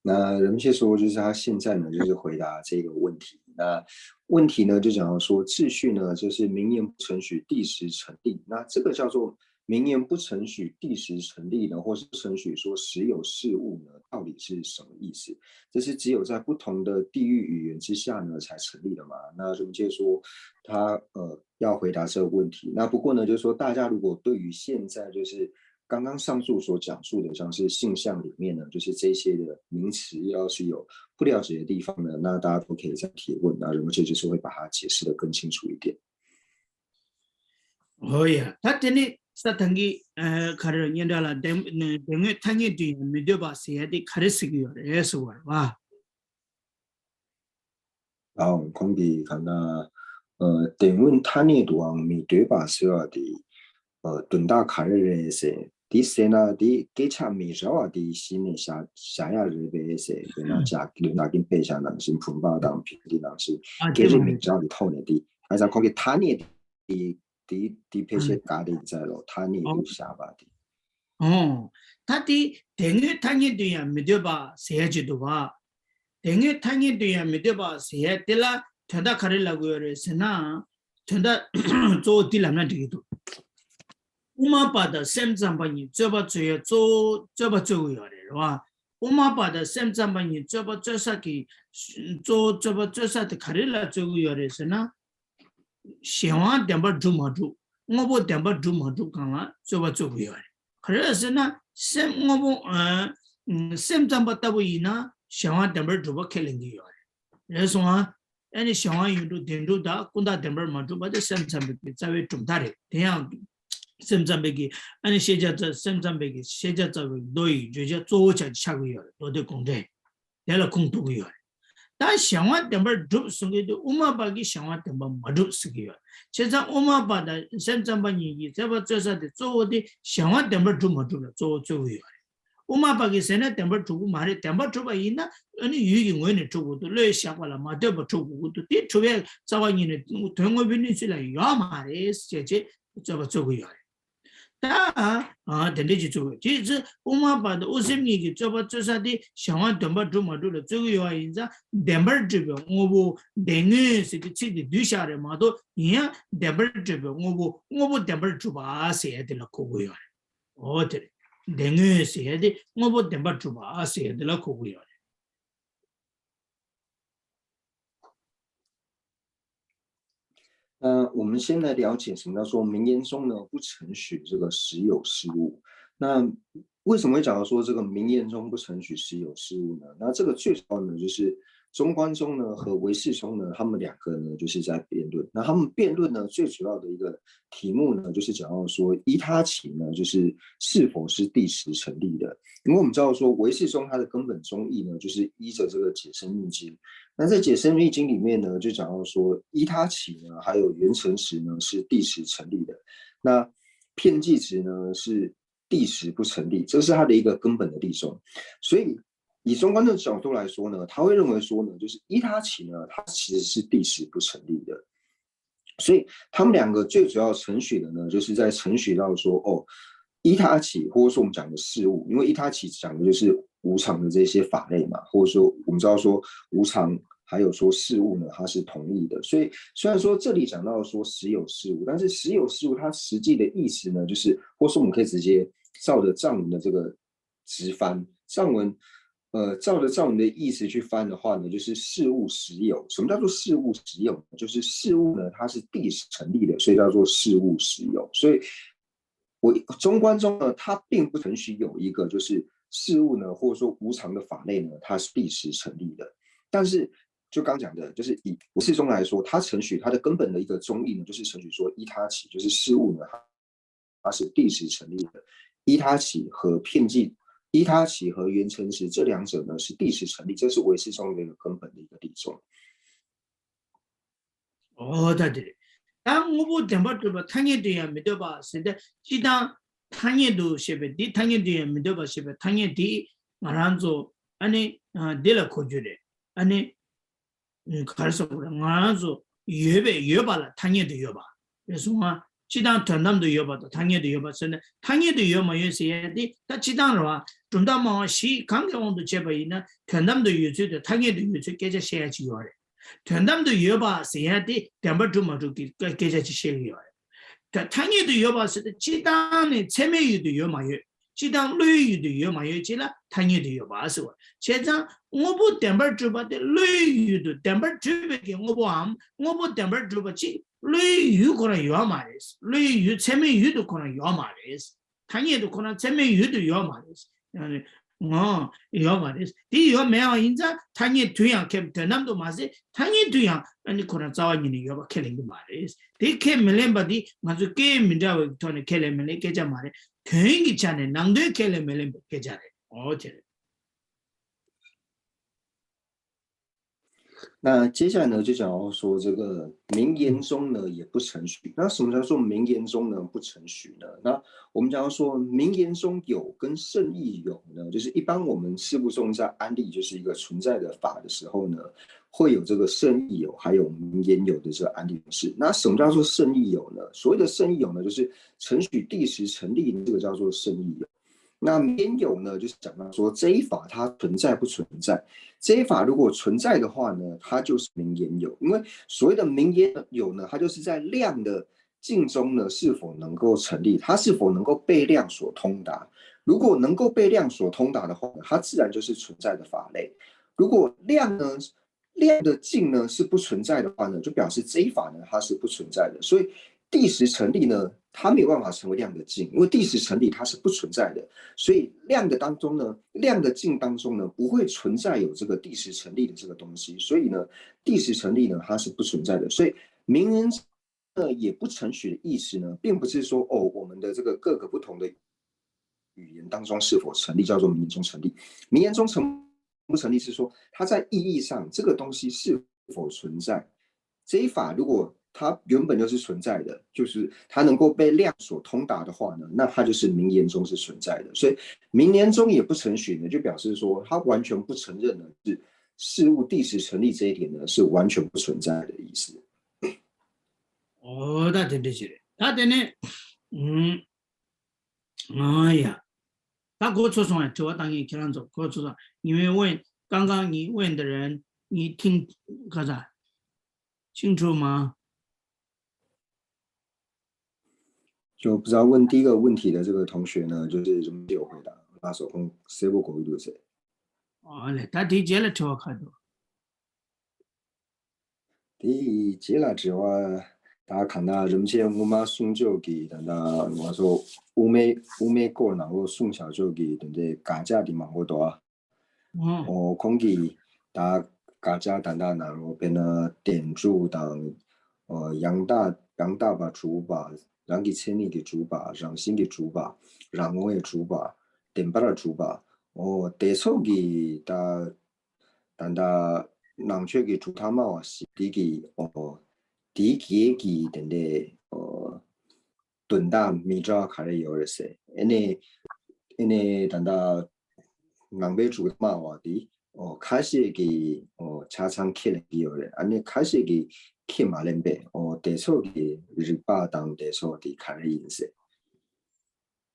那人切说，就是他现在呢，就是回答这个问题。那问题呢，就讲到说秩序呢，就是明言不承许第十成立。那这个叫做名言不承许地时成立呢，或是不承许说实有事物呢，到底是什么意思？这是只有在不同的地域语言之下呢才成立的嘛？那荣介说他要回答这个问题。那不过呢，就是说大家如果对于现在就是刚刚上述所讲述的，像是性向里面呢，就是这些的名词，要是有不了解的地方呢，那大家都可以再提问，那荣介就是会把它解释的更清楚一点。哦呀，他这里是等于可能人家了，等于他那对没得把谁的开始是个也是玩哇。然后空比看那等问他那段面对把所有的顿大卡的人些。第三呢，第给场面少啊的新的下日呗些，那加留那跟背下人是普巴当平的人是给人面少的透的的，还是空给他那的配些家的在咯，他那都下吧的。哦，他的等于他那对呀没得把谁知道吧？等于他那对呀没得把谁的啦，他那开始那个人是那，他那做的了那这个都。我们把的三张把你这把做这把做个的是吧？我们把的三张把你这把做啥给做这把做啥的开始了做个的是那，希望点把做么做，我不点把做么做干了这把做个的，可是呢，三我不三张把打不赢呢，希望点把做把开零个的，人说啊，你希望有都点做的，公大点把么做把这三张给在为重大的这样。생산백이 아니 세자자 생산백이 세자자 너희 저저 조차 차고요 너도 공대 내가 공도고요 다 상황 때문에 좀 속에도 우마바기 상황 때문에 마도 쓰기요 제가 우마바다 생산반이 제가 저서데 조어디 상황 때문에 좀 마도로 조고요 우마바기 세나 때문에 주고 말에 때문에 줘봐 있나 아니 유기 원에 주고도 래 샤발라 마대버 주고도 뒤 주에 자원이네 동업인이 쓸라 야 말에 제제 저거 조고요 다 된대지 저 지지 오마바도 오심니기 저바 저사디 상황 덤바 좀마도로 저거요 인자 덴버드베 오보 댕에스 지치 뒤샤레 마도 이야 덴버드베 오보 덴버드바 세야들 거고요 어때 댕에스 해야지 오보 덴버드바 세야들 거고요我们先来了解什么叫做名言中呢不承许这个实有事物。那为什么会讲到说这个名言中不承许实有事物呢？那这个最主要呢就是中观宗呢和唯识宗呢，他们两个呢就是在辩论。那他们辩论呢最主要的一个题目呢，就是讲到说依他起呢，就是是否是第十成立的。因为我们知道说唯识宗它的根本宗义呢，就是依着这个解深密经。那在解深密经里面呢，就讲到说依他起呢，还有缘成时呢是第十成立的。那片剂值呢是第十不成立，这是它的一个根本的立宗。所以以中观的角度来说呢，他会认为说呢，就是依他起呢，它其实是第十不成立的。所以他们两个最主要程序的呢，就是在程序到说哦，依他起，或者说我们讲的事物，因为依他起讲的就是无常的这些法类嘛，或者说我们知道说无常，还有说事物呢，它是同义的。所以虽然说这里讲到说实有事物，但是实有事物它实际的意思呢，就是或者说我们可以直接照着藏文的这个直翻藏文。照着藏文的意思去翻的话呢，就是事物实有。什么叫做事物实有？就是事物呢，它是第十成立的，所以叫做事物实有。所以，中观中呢，它并不承许有一个就是事物呢，或者说无常的法类呢，它是第十成立的。但是，就刚讲的，就是以唯识宗来说，它承许它的根本的一个宗义呢，就是承许说依他起，就是事物呢，它是第十成立的。依他起和片剂。依他起和缘成时这两者呢是第十成立，这是唯识宗的一个根本的一个立宗。哦，对对，当我不点把这个谈业对呀，没得吧？现在既当谈业都写不的，谈业对呀，没得吧？写不谈业的，马上做，安尼得了科学的，安尼开始过来，马上做越把了，谈业的越把，就是说。既当团他们都有吧，谈业都有吧，真的，谈业都有嘛，有些的，但既当的话，中大嘛，是刚刚我们结巴呢，团他们都有的，谈业都有的，给这写起来的，团他们都有吧，谁的，点不住嘛，就给这去写个的，谈也都有吧，是的，鸡蛋呢，前面有都有嘛有，鸡蛋类有都有嘛有，其他谈也都有吧是吧？现在我不点半猪吧的类有的，点半猪吧给我不行，我不点半猪吧去类有可能有嘛的，类有前面有都可能有嘛的，谈也都可能前面有都有嘛的，有嘛的，第有没有现在谈也对样，看谈那么多嘛是，谈也对样，你可能早你有吧，看那个嘛的。第看没来不的，我就给明朝他那看来没来给家嘛的，看一家呢，难得看来没来给家的，哦，这。那接下来呢，就讲到说这个名言中呢也不成许。那什么叫做名言中呢不成许呢？那我们讲到说名言中有跟圣意有呢，就是一般我们事部中在安利就是一个存在的法的时候呢，会有这个圣意有，还有名言有的这个安利模式。那什么叫做圣意有呢？所谓的圣意有呢，就是承许第时成立，这个叫做圣意有。那名有呢，就是讲到说这一法它存在不存在？这一法如果存在的话呢，它就是名言有。因为所谓的名言有呢，它就是在量的境中呢是否能够成立，它是否能够被量所通达。如果能够被量所通达的话，它自然就是存在的法类。如果量的境呢是不存在的话呢，就表示这一法呢它是不存在的。所以第十成立呢，它没有办法成为量的境，因为第十成立它是不存在的。所以量的当中呢，量的境当中呢，不会存在有这个第十成立的这个东西。所以呢，第十成立呢它是不存在的。所以名人也不承许的意思呢，并不是说我们的这个各个不同的语言当中是否成立，叫做名言中成立。名言中成不成立是说它在意义上这个东西是否存在。这一法如果它原本就是存在的，就是它能够被量所通达的话呢，那它就是名言中是存在的。所以名言中也不承许呢，就表示说它完全不承认呢是事物第时成立这一点呢是完全不存在的意思。哦，那真的是，他的呢，哎呀，他给我出上来，这我当然这样做，给我出上，因为问刚刚你问的人，你听个啥清楚吗？就不知道问第一个问题的这个同学呢，就是怎么有回答？拉手空谁不狗一路谁？哦嘞，他提前了，这我看到。第接了之后，大家看到人前我们送酒给等到我说乌梅过然后送小酒给等的家家的忙活多啊。空给大家等到然后变得点住当杨大把主把，让给千里的主把，让新的主把，让我的主把，点把的主把。得错给但人却给主他妈是第几个等的顿大米抓卡的有的是，因为等到人被主他妈话的开始给车厂开了有的，安尼开始给开马人呗得错给日巴当得错的卡的意思。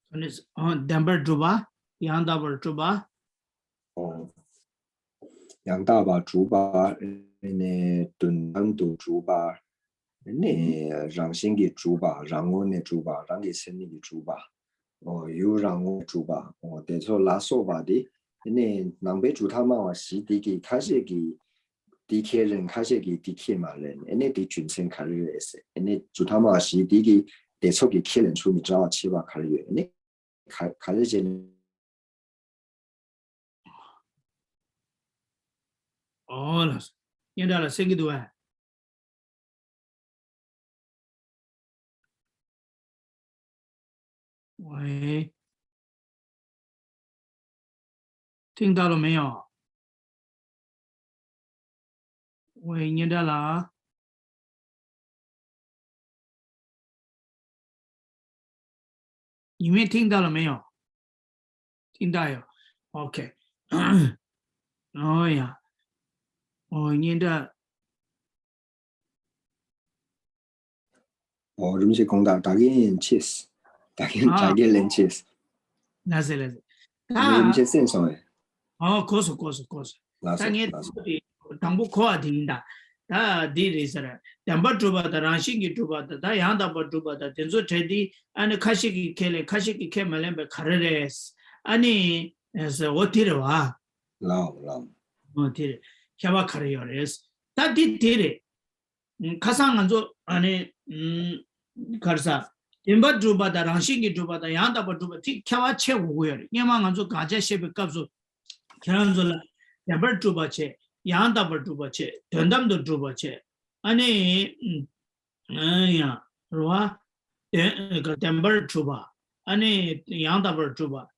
那是2本猪吧，杨大本猪吧。杨大把猪把，那炖汤都猪把，那让新的猪把，让我的猪把，让给新的猪把，又让我猪把，得错拉手把的，那南北猪他们话是的给开始给地铁人开始给地铁嘛人，那的军生开始也是，那猪他们是的给得错给客人出米找七八开始，那开始些。哦，了，现在了，谁给多啊？喂，听到了没有？喂，念到了？你们听到了没有？听到有 ，OK。哎呀，念的。这么些公大概切死，大概人切死。那是。这么些线上诶，可是。拉手。但你当不可听的， 다 디리스라 담바 주바다 랑싱기 주바다 다 양다바 주바다 된소 테디 아니 카시기 케말렘베 카레레스 아니 에서 어디로와 라오 어디레 캬바 카레요레스 다디 디레 카상한조 아니 카르사 인바 주바다 랑싱기 주바다 양다바 주바 티 캬와 체고고요 냐망한조 가제셰베 값소 캬란졸라 담바 주바체 양다바 주바체 된담도 주바체 아니 야 로아 그 담바 주바 아니 양다바 주바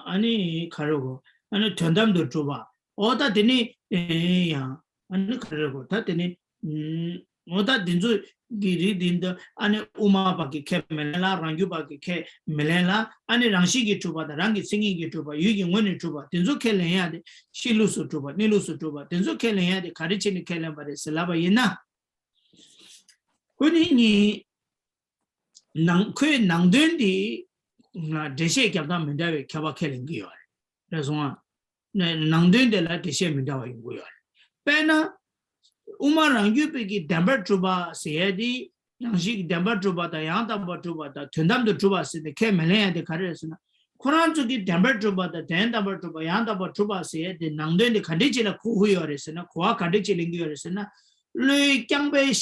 아니 가르고 아니 된담도 주바 어다 되니 야 아니 가르고 다 되니 어다 딘조 기리 딘도 아니 우마바기 케멜라 랑규바기 케멜라 아니 랑시기 주바다 랑기 싱기기 주바 유기 원이 주바 딘조 켈레야 돼 실루스 주바 닐루스 주바 딘조 켈레야 돼 가르치니 켈레 바레 슬라바 이나 그니 낭그 낭된디 나 대세 겹다 민다베 켜바 켈링기요 그래서 낭된데라 대세 민다와 이거요 빼나 우마랑 유비기 담바 주바 세야디 양식 담바 주바다 양담바 주바다 된담도 주바스데 케멜레야데 가르스나 코란주기 담바 주바다 된담바 주바 양담바 주바세야데 낭된데 가디지라 쿠후요레스나 코아 가디지링기요레스나 르 깡베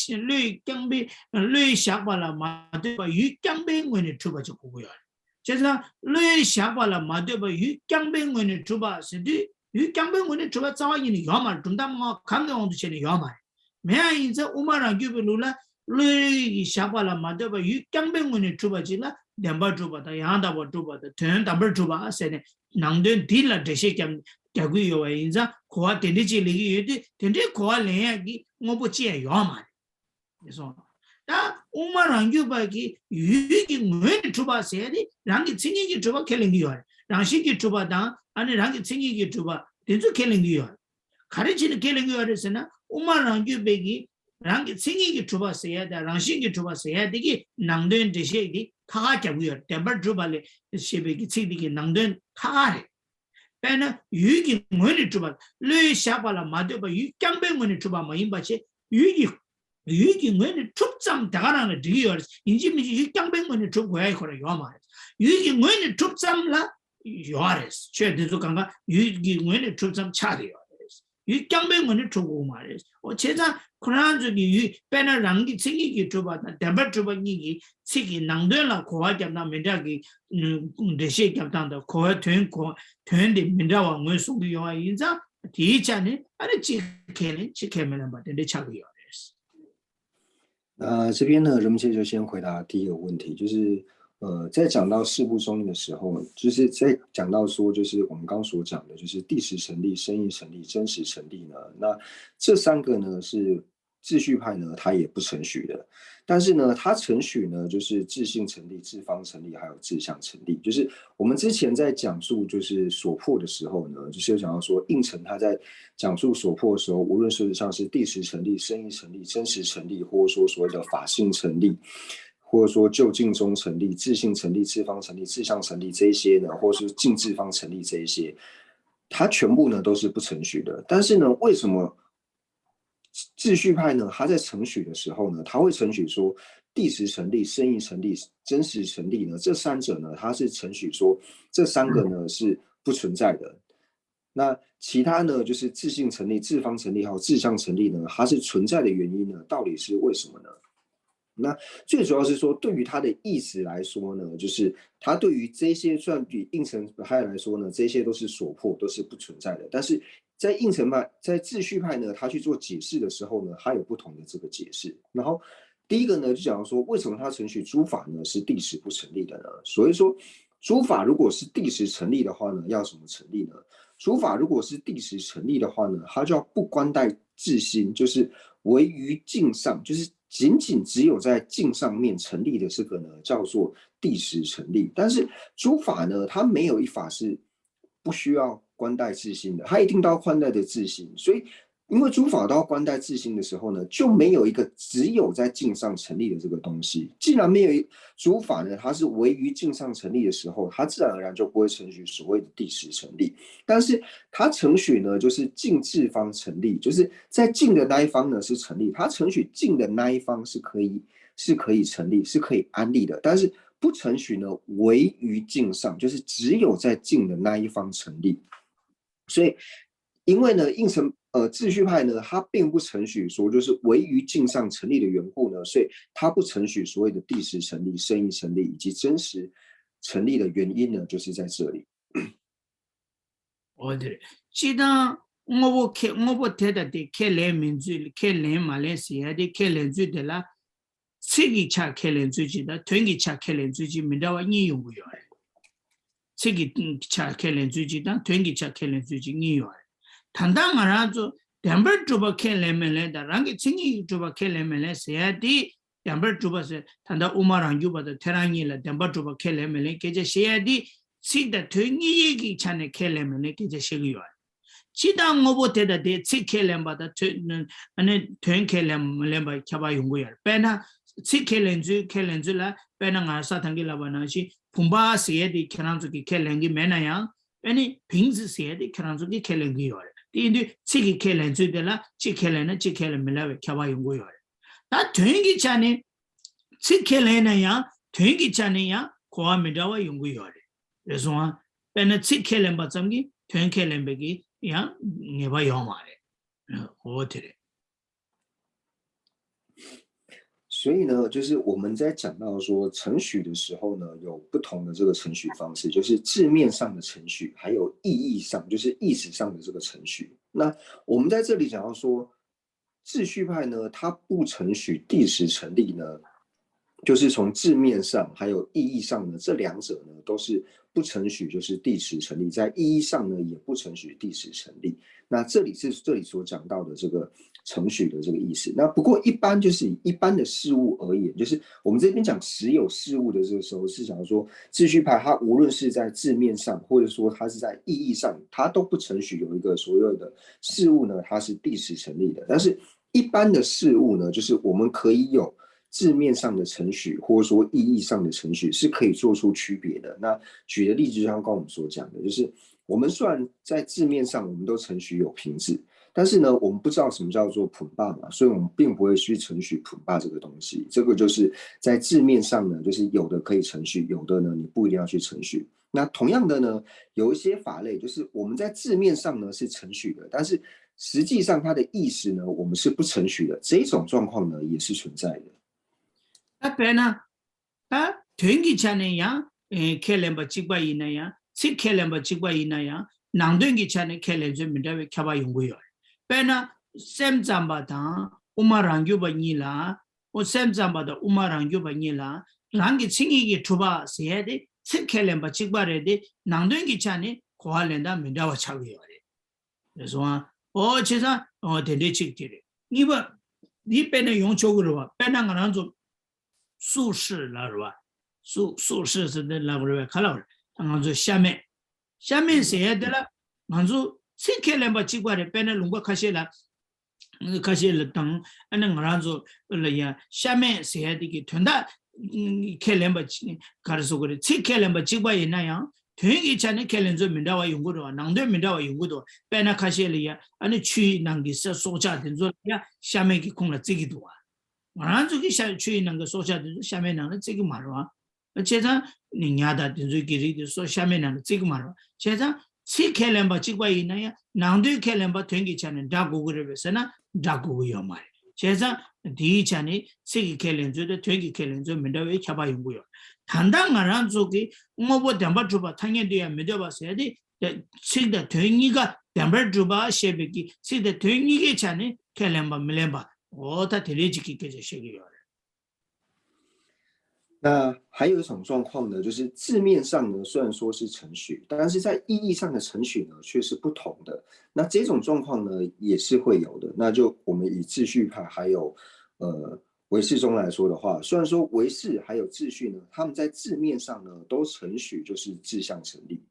르 샤발라 마데바 유 깡베 원에 주바지 고고요 제가 르 샤발라 마데바 유 깡베 원에 주바스디 유 깡베 원에 주바 자와이니 요말 둔담마 강경도 전에 요말 매인자 우마랑 규불라 르이 샤발라 마데바 유 깡베 원에 주바지라 담바 주바다 양다바 주바다 된담바 주바 세네 낭된 딜라 데시캠 야구요 인자 고아 덴디지리기 유디 덴디 고아 레야기 뭐부지에 요말 그래서 다 우마랑 규바기 유기 문 주바세리 랑기 칭이기 주바 켈링기요 랑시기 주바다 아니 랑기 칭이기 주바 덴조 켈링기요 가르치는 켈링기요에서나 우마랑 규베기 랑기 칭이기 주바세야다 랑시기 주바세야 되기 낭된 데시기 카가자고요 덴바 주발레 시베기 칭이기 낭된 카가레 빼나 유기 문이 주바 르 샤발라 마데바 유 깡뱅 문이 주바 마임바체 유기 문이 춥잠 다가라는 디어 인지미지 유 깡뱅 문이 주고야 거라 요마 유기 문이 춥잠라 요아레스 최대도 강가 유기 문이 춥잠 차리요 유 깡뱅 문이 주고 말레스 제자 코란주기 유 빼나 랑기 칭이기 주바다 담바 주바니기 치기 낭되라 고아잡나 menda기 대시 잡단다 고아 된데 민다와 원송도 요아 인자 디자네 아니 지케면 받는데 차고요.这边呢，人们就先回答第一个问题，就是在讲到事部中的时候，就是在讲到说，就是我们刚所讲的，就是第十成立、生意成立、真实成立呢，那这三个呢是秩序派呢，它也不承许的，但是呢，它承许呢，就是自性成立、自方成立，还有自相成立。就是我们之前在讲述就是所破的时候呢，就是有讲到说，应成他在讲述所破的时候，无论是像是第十成立、生意成立、真实成立，或者说所谓的法性成立。或者说就近中成立、自性成立、自方成立、自相成立这一些呢，或者是近自方成立这一些，它全部呢都是不承许的。但是呢，为什么秩序派呢？他在承许的时候呢，他会承许说第十成立、生意成立、真实成立呢，这三者呢，他是承许说这三个呢是不存在的。那其他呢，就是自性成立、自方成立还有自相成立呢，它是存在的原因呢，到底是为什么呢？那最主要是说，对于他的意思来说呢，就是他对于这些算比应成派来说呢，这些都是所破，都是不存在的。但是在应成派、在秩序派呢，他去做解释的时候呢，他有不同的这个解释。然后第一个呢，就讲说，为什么他承许诸法呢是第十不成立的呢？所以说，诸法如果是第十成立的话呢，要什么成立呢？诸法如果是第十成立的话呢，它就要不关待自心，就是唯于境上，就是仅只有在境上面成立的这个呢，叫做第十成立。但是诸法呢，它没有一法是不需要关待自心的，它一定都要关待的自心。所以因为诸法都要观待自心的时候呢，就没有一个只有在境上成立的这个东西。既然没有诸法呢，它是唯于境上成立的时候，它自然而然就不会承许所谓的第十成立。但是它承许呢，就是境智方成立，就是在境的那一方呢是成立，它承许境的那一方是可以成立，是可以安立的。但是不承许呢，唯于境上，就是只有在境的那一方成立。所以，因为呢，秩序派呢，它并不承许说就是唯于境上成立的缘故呢，所以它不承许所谓的第十成立、生意成立以及真实成立的原因呢，就是在这里。既然我听到的开联民主、开联马来西亚的开联主的啦，这个恰开联主的，团个恰开联主的，没得话你用不用哎？这个恰开联主的，团个恰开联主的你用哎？谈到我那做两边主把开联门来的，然后这个主把开联门来西亚的。两边主把是谈到乌马ran主把的天然尼了，两边主把开联门来，给这西亚的。是的，团一个产的开联门来，给这些个用。其他我不觉得的，这开联把的团开联门把开把用过呀。本来这开联主了，本来俺沙滩给老板那些澎湃些的开上去给开联个没那样，本来平时些的开上去给开联个用的。第二，这个开联主的啦，这开联没来开把用过呀。那团个产呢，这开联那样，团个产那样，可没得话用过呀的。就是说，本来这开联把怎么的，团开联别个。呀，你把要嘛的，我觉得。所以呢，就是我们在讲到说承许的时候呢，有不同的这个承许方式，就是字面上的承许，还有意义上，就是意识上的这个承许。那我们在这里讲到说，秩序派呢，它不承许第十成立呢，就是从字面上还有意义上呢，这两者呢都是不承许，就是第十成立，在意义上呢也不承许第十成立。那这里是这里所讲到的这个承许的这个意思。那不过一般就是以一般的事物而言，就是我们这边讲实有事物的这个时候，是讲说秩序派它无论是在字面上，或者说它是在意义上，它都不承许有一个所有的事物呢，它是第十成立的。但是一般的事物呢，就是我们可以有字面上的程序，或者说意义上的程序是可以做出区别的。那举的例子就像刚刚我们所讲的，就是我们虽然在字面上我们都程序有平字，但是呢，我们不知道什么叫做普霸嘛，所以我们并不会去程序普霸这个东西。这个就是在字面上呢，就是有的可以程序，有的呢你不一定要去程序。那同样的呢，有一些法类，就是我们在字面上呢是程序的，但是实际上它的意思呢，我们是不程序的。这种状况呢也是存在的。那边呢，团结起来呀，开联把几块以内呀，谁开联把几块以内呀，两团结起来开联就没得为开把用过呀。边呢，三张把当，我马上就把你啦，我三张把的，我马上就把你啦，两个轻易的出把谁的，谁开联把几块来的，两团结起来，可还连到没得话差不多的。就说，其实天天去的，你不，你边呢用错个吧，边那个人做。术士了是吧？术士是那那个看了，俺说下面谁的了？俺说谁开两把机关的，变得龙国开始了，开始了等，那俺说了呀，下面谁的给团的，开两把开始说过的，谁开两把机关也那样。团以前的开两座民大话用过的，南端民大话用过的，变得开始了呀，俺去那个是说家的做呀，下面给空了这个多啊。马上就给下去那个说下的下面那个这个嘛是吧？接着人家的就给你说下面那个这个嘛是吧？接着谁开两把机关以那样，两队开两把团结起来，打过个的是呢，打过个要买。接着第一场呢，谁开两队的团结开两队，没得为开把用过要。谈到马上就给我不两把主把谈的呀，没得把谁的谁的团结个两把主把写不给，谁的团结个场呢，开两把没两把。他特别给这些个人。那还有一种状况呢，就是字面上呢虽然说是程序，但是在意义上的程序呢却是不同的。那这种状况呢也是会有的。那就我们以秩序派还有唯识中来说的话，虽然说唯识还有秩序呢，他们在字面上呢都程序就是志向成立，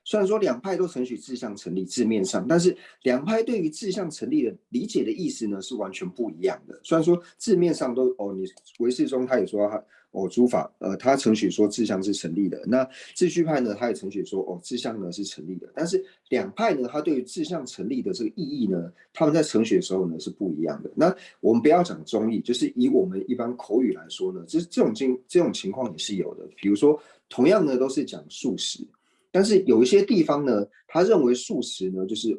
虽然说两派都承许志向成立字面上，但是两派对于志向成立的理解的意思呢是完全不一样的。虽然说字面上都你唯识中他也说诸法他承许说志向是成立的，那秩序派呢他也承许说志向呢是成立的，但是两派呢他对于志向成立的这个意义呢，他们在承许的时候呢是不一样的。那我们不要讲中义，就是以我们一般口语来说呢，这种情况也是有的。比如说同样呢都是讲素食，但是有一些地方呢，他认为素食呢就是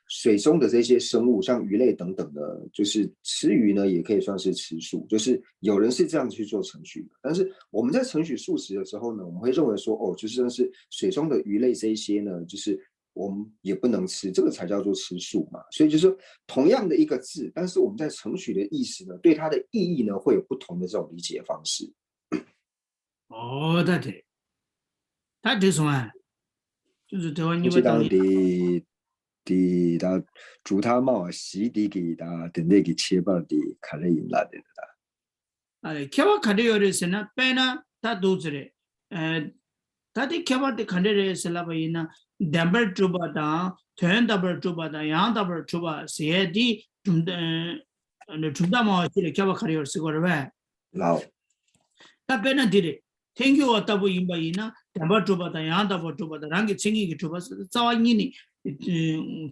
水中的这些生物，像鱼类等等的，就是吃鱼呢，也可以算是吃素，就是有人是这样去做程序的。但是我们在程序素食的时候呢，我们会认为说，就是水中的鱼类这一些呢，就是我们也不能吃，这个才叫做吃素嘛。所以就是同样的一个字，但是我们在程序的意思呢，对它的意义呢，会有不同的这种理解方式。对，他这种啊，就是台湾你知道们当的煮他帽洗的给他等那个切包的卡勒因拉的啦，开发看的有的是呢，白呢，他都知道，他的开发的看的是啦，白呢，double 猪巴当，twin double 猪巴当，yang double 猪巴，谁的中大毛是的开发看的有是个呗，老他白呢的，thank you 啊，double 因白呢，double 猪巴当，yang double 猪巴当，然后轻易的猪巴是早一年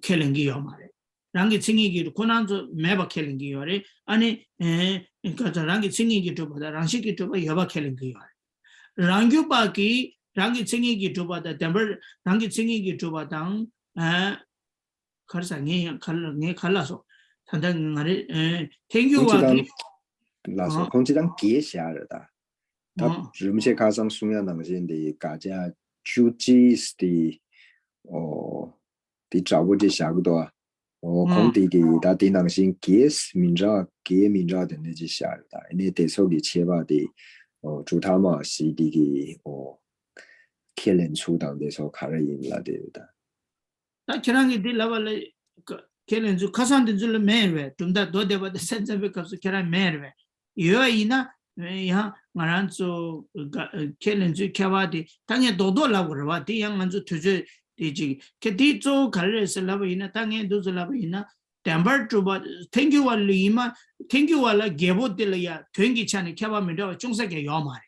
开冷个要嘛的。 rangi tsingi ki kunanzo meba kelingi yore ani kata rangi tsingi ki toba da rangshi ki toba yoba kelingi yore rangyu ba ki rangi tsingi ki toba da temper rangi tsingi ki toba dang kharsa nge khala so tanda ngare thank you wa ki 老说空气当给下了的，他日么些卡上松亚当先的大家就只是的的照顾这下个多。 空地嘅，但電能先幾面咗的那隻下的，你得手嘅切吧的，主他嘛是的嘅，客人出檔的時候卡了贏了的的。那其他嘅啲老闆嚟，客人就卡上的就嚟買嘅，咁但多啲話甚至乎就是客人買嘅，因為呢，呀，我哋就客人就開話的，當然多啦個話，啲人我就推出。 Kati zo kare se laba ina tangi dozo laba ina temper chuba thank you wala ima thank you wala gebo de ya twengi chani kyaba mi do chungsa ke yo mare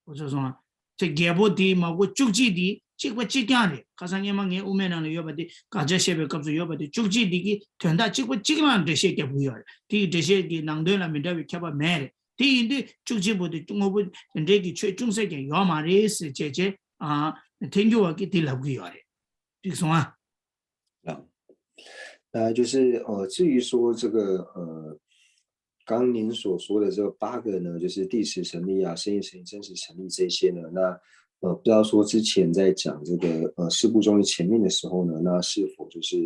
ozo so che gebo di ma go chukji di chikwa chikya re kasange ma nge umena no yoba di kaja shebe kapso yoba di chukji di ki twenda chikwa chiklan de she ke bu yo ti de she ki nangdo la mi do kyaba mere ti indi chukji bu di tungo bu de ki chungsa ke yo mare se che thank you wa ki di la bu yo re 这个什么？就是至于说这个刚您所说的这8个呢，就是第十成立啊、生意成立、真实成立这些呢，那不知道说之前在讲这个四部中义前面的时候呢，那是否就是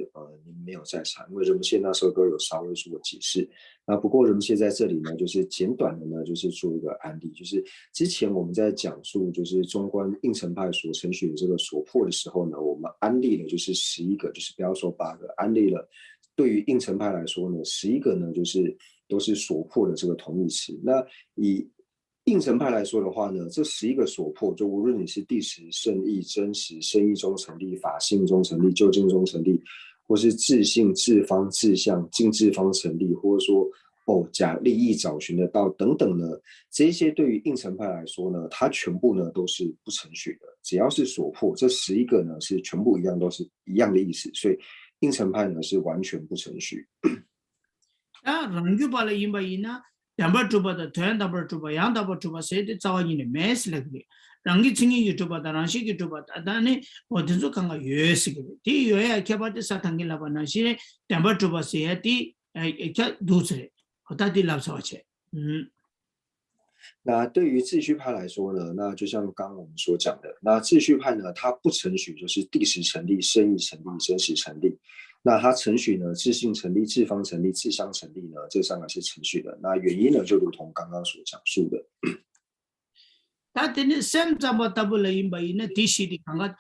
您没有在场？因为人们现那时候都有稍微做解释。那不过人们现在这里呢，就是简短的呢，就是做一个案例，就是之前我们在讲述就是中观应成派所承许的这个所破的时候呢，我们安利了就是11个，就是不要说8个，安利了。对于应成派来说呢，11个呢就是都是所破的这个同义词。那以应成派来说的话呢，这11个所破，就无论你是第十、圣意、真实、圣意中成立、法性中成立、究竟中成立，或是自性、自方、自相、尽自方成立，或者说假利益找寻的道等等呢，这些对于应成派来说呢，它全部呢都是不承许的。只要是所破，这11个呢是全部一样，都是一样的意思，所以应成派呢是完全不承许。rangu bala yimba ina temper chuba da twin double chuba yang double chuba se de zawa ni mes legli rangi chingi ki chuba da rangshi ki chuba da dane odinzo kanga yes ki ti yoya keba de satangi laba na shi temper chuba se ti kya dusre hota di lab sawa che 那对于秩序派来说呢，那就像刚刚我们所讲的，那秩序派呢，它不承许就是第十成立、圣意成立、真实成立。那它承许呢，自性成立、自方成立、自相成立呢，这3个是承许的。那原因呢，就如同刚刚所讲述的。他等于三怎么打不来因为呢，第十的刚刚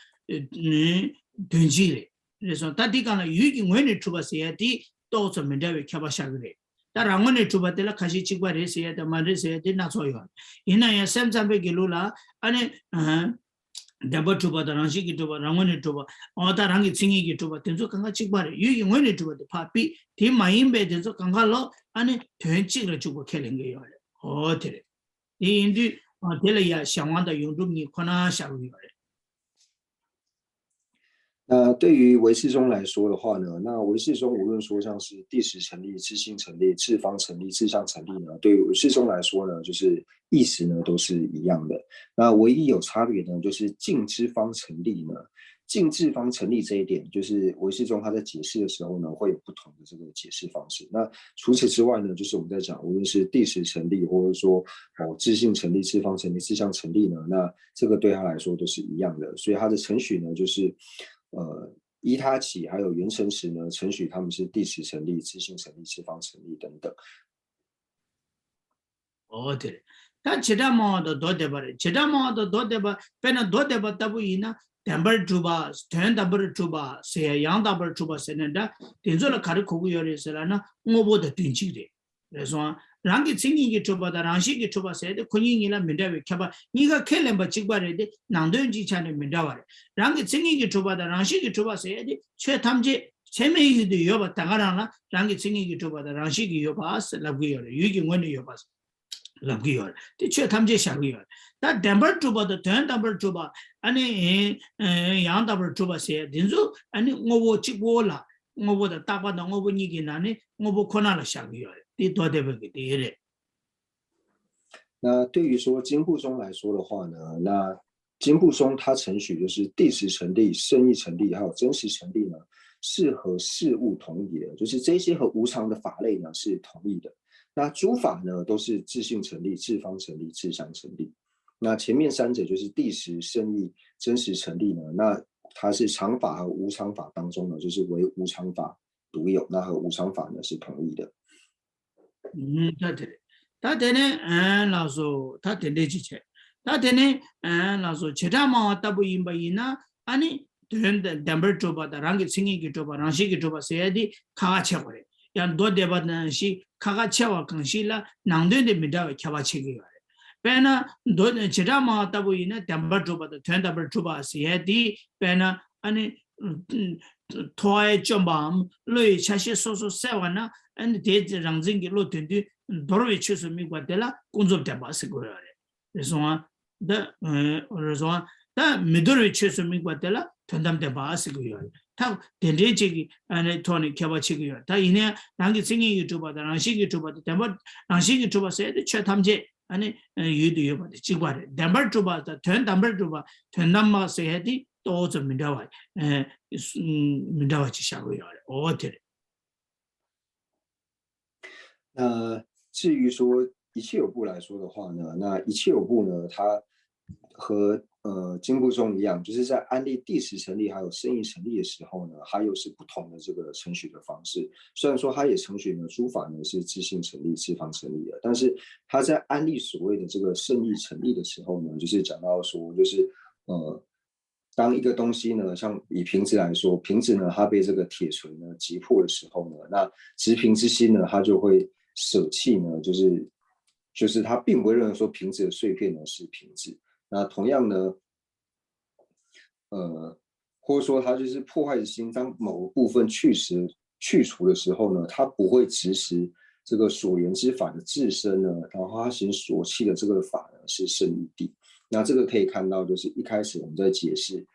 囤积嘞，你说他的刚刚有经我呢出把些的都是没得为开发下个嘞。 但我呢，出发的了，开始奇怪的些的，嘛的些的那作用。因那也三三百kilo啦，安尼 Daba tuba da rangshi ki tuba, rangwani tuba, oda rangi tsingi ki tuba, tenzo kanga chikbari, yuki ngwani tuba di papi, di mayimbe tenzo kanga lo, ane tuen chikla chukwa kelingi yore. O tere. Di indi, tela ya xiangwanda yungdungi kona shagu yore. 那对于唯识宗来说的话呢，那唯识宗无论说像是第十成立、自性成立、次方成立、自相成立呢，对于唯识宗来说呢，就是意思呢都是一样的。那唯一有差别呢，就是净之方成立呢，净智方成立这一点，就是唯识宗他在解释的时候呢，会有不同的这个解释方式。那除此之外呢，就是我们在讲，无论是第十成立，或者说自性成立、次方成立、自相成立呢，那这个对他来说都是一样的。所以他的程序呢，就是依他起还有原成时呢，程序他们是第十成立、自性成立、次方成立等等。O tere. Ta chida maa da do deba re. Chida maa da do deba, pena do deba tabu ina, tembar chuba, ten dabar chuba, seya yang dabar chuba senenda, tenzo la kari kogu yore sela na, ngobo da tunchik re. Reswa, rangi tsingi ki chuba da rangshi ki chuba se de, kunyi nila mindawe kyaba, niga kelemba chikba re de, nangdoyon ji chane mindawa re. Rangi tsingi ki chuba da rangshi ki chuba se de, che tamje, cheme yi de yoba tangarang la, rangi tsingi ki chuba da rangshi ki yoba as, labgu yore, yuki ngwene yoba as. Labgiyor. The Chetamje Shagiyor. That Damber Tuba, the Turn Damber Tuba, and Yan Damber Tuba say, Dinzo, and Movo Chibola, Movo the Tapa, the Movo Niginani, Movo Konala Shagiyor. The Dodebek, the 那对于说经部宗来说的话呢，那经部宗它程序就是第十成立、圣意成立还有真实成立呢，是和事物同义的，就是这些和无常的法类呢是同义的。那诸法呢都是自性成立、自方成立、自相成立。那前面三者就是第十、圣意、真实成立呢，那它是常法和无常法当中呢，就是为无常法独有，那和无常法呢是同义的。他等呢，老说他等的几钱？他等呢，老说其他嘛，大不因不因呐？安尼等的等不着吧？的，让个生意给着吧，让谁给着吧？谁的卡切过来？要多点吧？那是卡切哇，更是啦，难点的没得卡巴切个来。别呢，多其他嘛，大不因呢，等不着吧？的，等不着吧？谁的？别呢，安尼拖爱讲吧，累吃些说说晒完了，安尼得让人给落顿顿。多为确实没关系啦，工作点把是过来的，说的或者说但没多为确实没关系啦，团他们点把是过来的，他点点这个团的开发这个月，他一年让个经营做吧的，让新个做吧的，点把让新个做吧谁的缺他们这，有的有把的奇怪的，点把做吧的，团他们做吧，团他们谁的都怎么着哇，没着哇去下个月的，哦对的。至于说一切有部来说的话呢，那一切有部呢，它和经部宗一样，就是在安立第十成立还有圣意成立的时候呢，它又是不同的这个程序的方式。虽然说它也程序呢，诸法呢是自性成立、自方成立的，但是它在安立所谓的这个圣意成立的时候呢，就是讲到说，就是当一个东西呢，像以瓶子来说，瓶子呢它被这个铁锤呢击破的时候呢，那执瓶之心呢，它就会舍弃呢，就是他并不会认为说瓶子的碎片呢是瓶子。那同样呢，或者说他就是破坏的心，当某个部分去除的时候呢，他不会直视这个所缘之法的自身呢，然后他行所弃的这个法呢是圣义谛。那这个可以看到，就是一开始我们在解释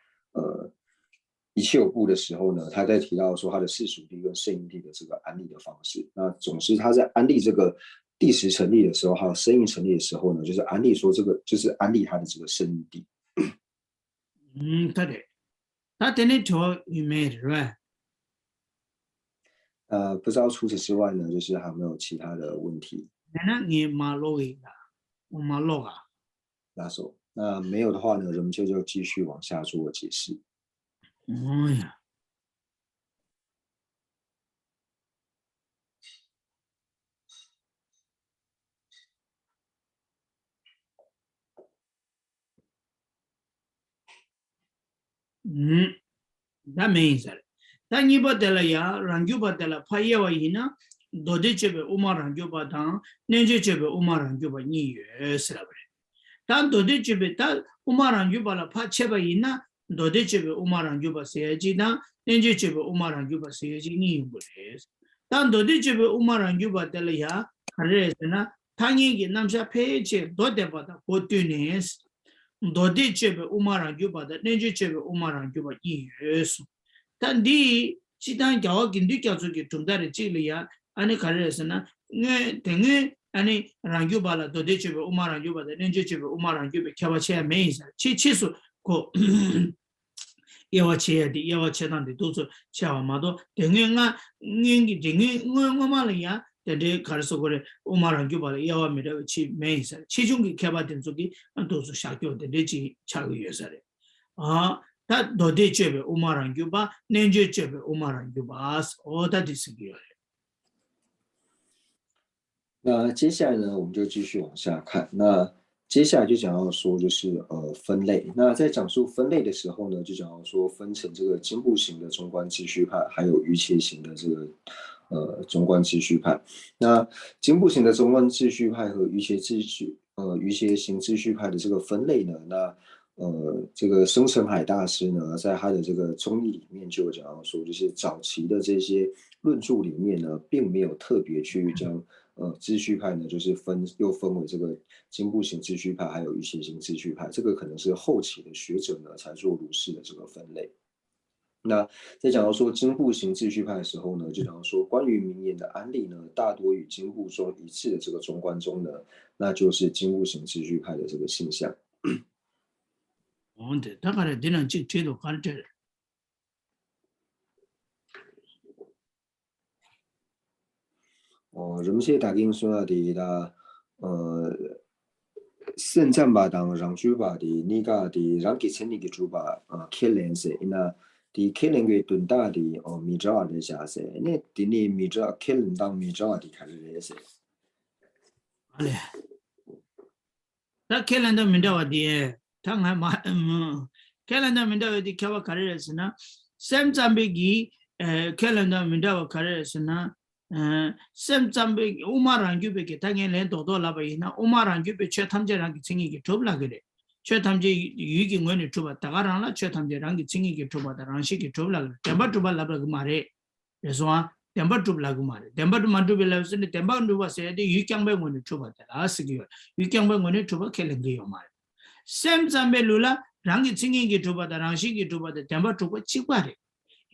一切有部的时候呢，他在提到说他的世俗谛跟圣义谛的这个安立的方式。那总之他在安立这个第十成立的时候，还有圣义成立的时候呢，就是安立说这个就是安立他的这个圣义谛。对的，他等你调里面是吧？不知道除此之外呢，就是还有没有其他的问题？那你马路一个，我马路啊。拉手。那没有的话呢，我们就继续往下做解释。哎呀，那没意思了。但你把得了呀，让就把得了，怕野外人呢，到底这边我马上就把当，年纪这边我马上就把你约死了不嘞？ 단 도대 집에 다 우마랑 유발라 파체바 있나 도대 집에 우마랑 유바 세야지나 nenje chebe umaran juba seji ni yubres dan dodi chebe umaran juba telya kharesna tangi gi namsha peche dode bada gotunes dodi chebe umaran juba da nenje chebe umaran juba yes dan di sidan gyawa gindi gyatsu gi tumdare chiliya ani kharesna nge tenge ani rangyu bala dodi chebe umaran juba da nenje chebe umaran juba kyabache meisa chisu ko yawa cheyadi, yawa chedandi dozo chewa mado, tengi nga ngengi tengi nga mali ya, tende kariso kore umaran gyubala yawa mirawa chi meisa, chi chungi keba tenzoki dozo shakyo tende chi chagu yosare. Ta dode chebe umaran gyuba, nenje chebe umaran gyuba as, oda disigi yore. 那接下来呢，我们就继续往下看。那接下来就讲到说，就是分类。那在讲述分类的时候呢，就讲到说分成这个经部型的中观秩序派，还有瑜伽型的这个中观秩序派。那经部型的中观秩序派和瑜伽型秩序派的这个分类呢，那这个生辰海大师呢，在他的这个中译里面就有讲到说，就是早期的这些论著里面呢，并没有特别去将秩序派呢，就是又分为这个经部型秩序派还有瑜伽型秩序派，这个可能是后期的学者呢才做如是的这个分类。那在讲到说经部型秩序派的时候呢，就讲到说关于名言的案例呢，大多与经部中一致的这个中观中呢，那就是经部型秩序派的这个现象。だからディナンチェドカルテル。人们现在打给说的圣战吧当让主吧的那个的让给成立的主吧开lense 那的开lense 个顿大的米扎的下噻那的你米扎开lense 当米扎的开始噻哎那开lense 米扎的他还嘛开lense 米扎的开瓦开始噻圣战比基开lense 米扎开始噻sem zambe umaran gyube ke tangen len do do la ba ina umaran gyube che thamje rang ki chingi ki thobla gele che thamje yu gi ngone thoba tagarang la che thamje rang ki chingi ki thoba da rang shi ki thobla gele temba thoba la ba mare reswa temba thobla gu mare temba tu mandu be la se temba ndu ba se de yu kyang be ngone thoba da la se gi yu kyang be ngone thoba khelen gi yo mare sem zambe lula rang ki chingi ki thoba da rang shi ki thoba da temba thoba chikwa re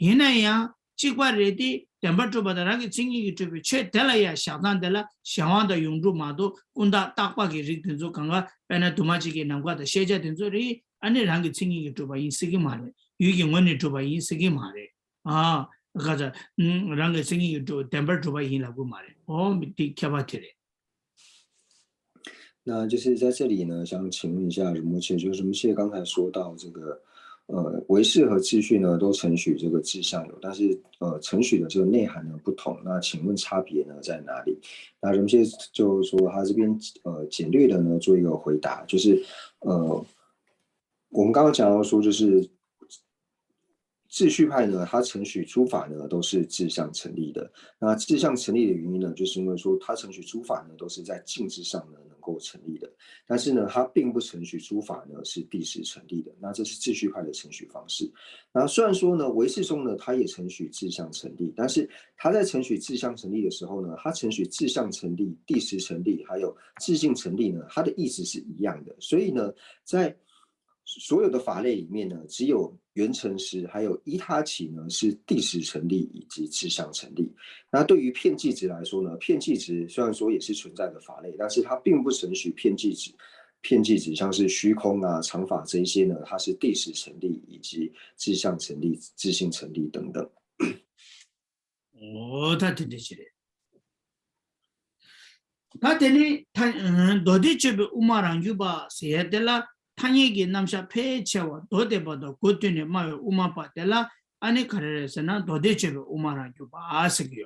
ina ya chikwa re di temba thoba da rang ki chingi ki thoba che dela ya shadan dela shawang da yongru ma do kunda takpa ki rik tenzo kanga pena dumachi ki namkwa da sheja tenzo ri ane rang ki chingi ki thoba yin sigi mare yu ki ngone thoba yin sigi mare kaza rang ki chingi ki thoba temba thoba yin la gu mare di kyaba tere 那就是在这里呢，想请问一下仁波切，就是仁波切刚才说到这个，唯识和秩序呢都承许这个志向有，但是承许的这个内涵呢不同。那请问差别呢在哪里？那仁波切就说他这边简略的呢做一个回答，就是我们刚刚讲到说就是。秩序派呢，它承许诸法呢都是志向成立的。那志向成立的原因呢，就是因为说它承许诸法呢都是在境之上呢能够成立的，但是呢，它并不承许诸法呢是第时成立的。那这是秩序派的承许方式。那虽然说呢，唯识中呢，它也承许志向成立，但是它在承许志向成立的时候呢，它承许志向成立、第时成立，还有自性成立呢，它的意思是一样的。所以呢，在所有的法类里面呢，只有缘成实还有依他起呢是第时成立以及志向成立。那对于片剂值来说呢，片剂值虽然说也是存在的法类，但是它并不承许片剂值像是虚空啊、常法这一些呢，它是第时成立以及志向成立、自性成立等等。他听得起来。他等于他到底这边乌马兰就把写的啦。 타니기 남샤 페체와 도데바도 고트네 마요 우마파텔라 아니 카레스나 도데체베 우마란 주바 아스기요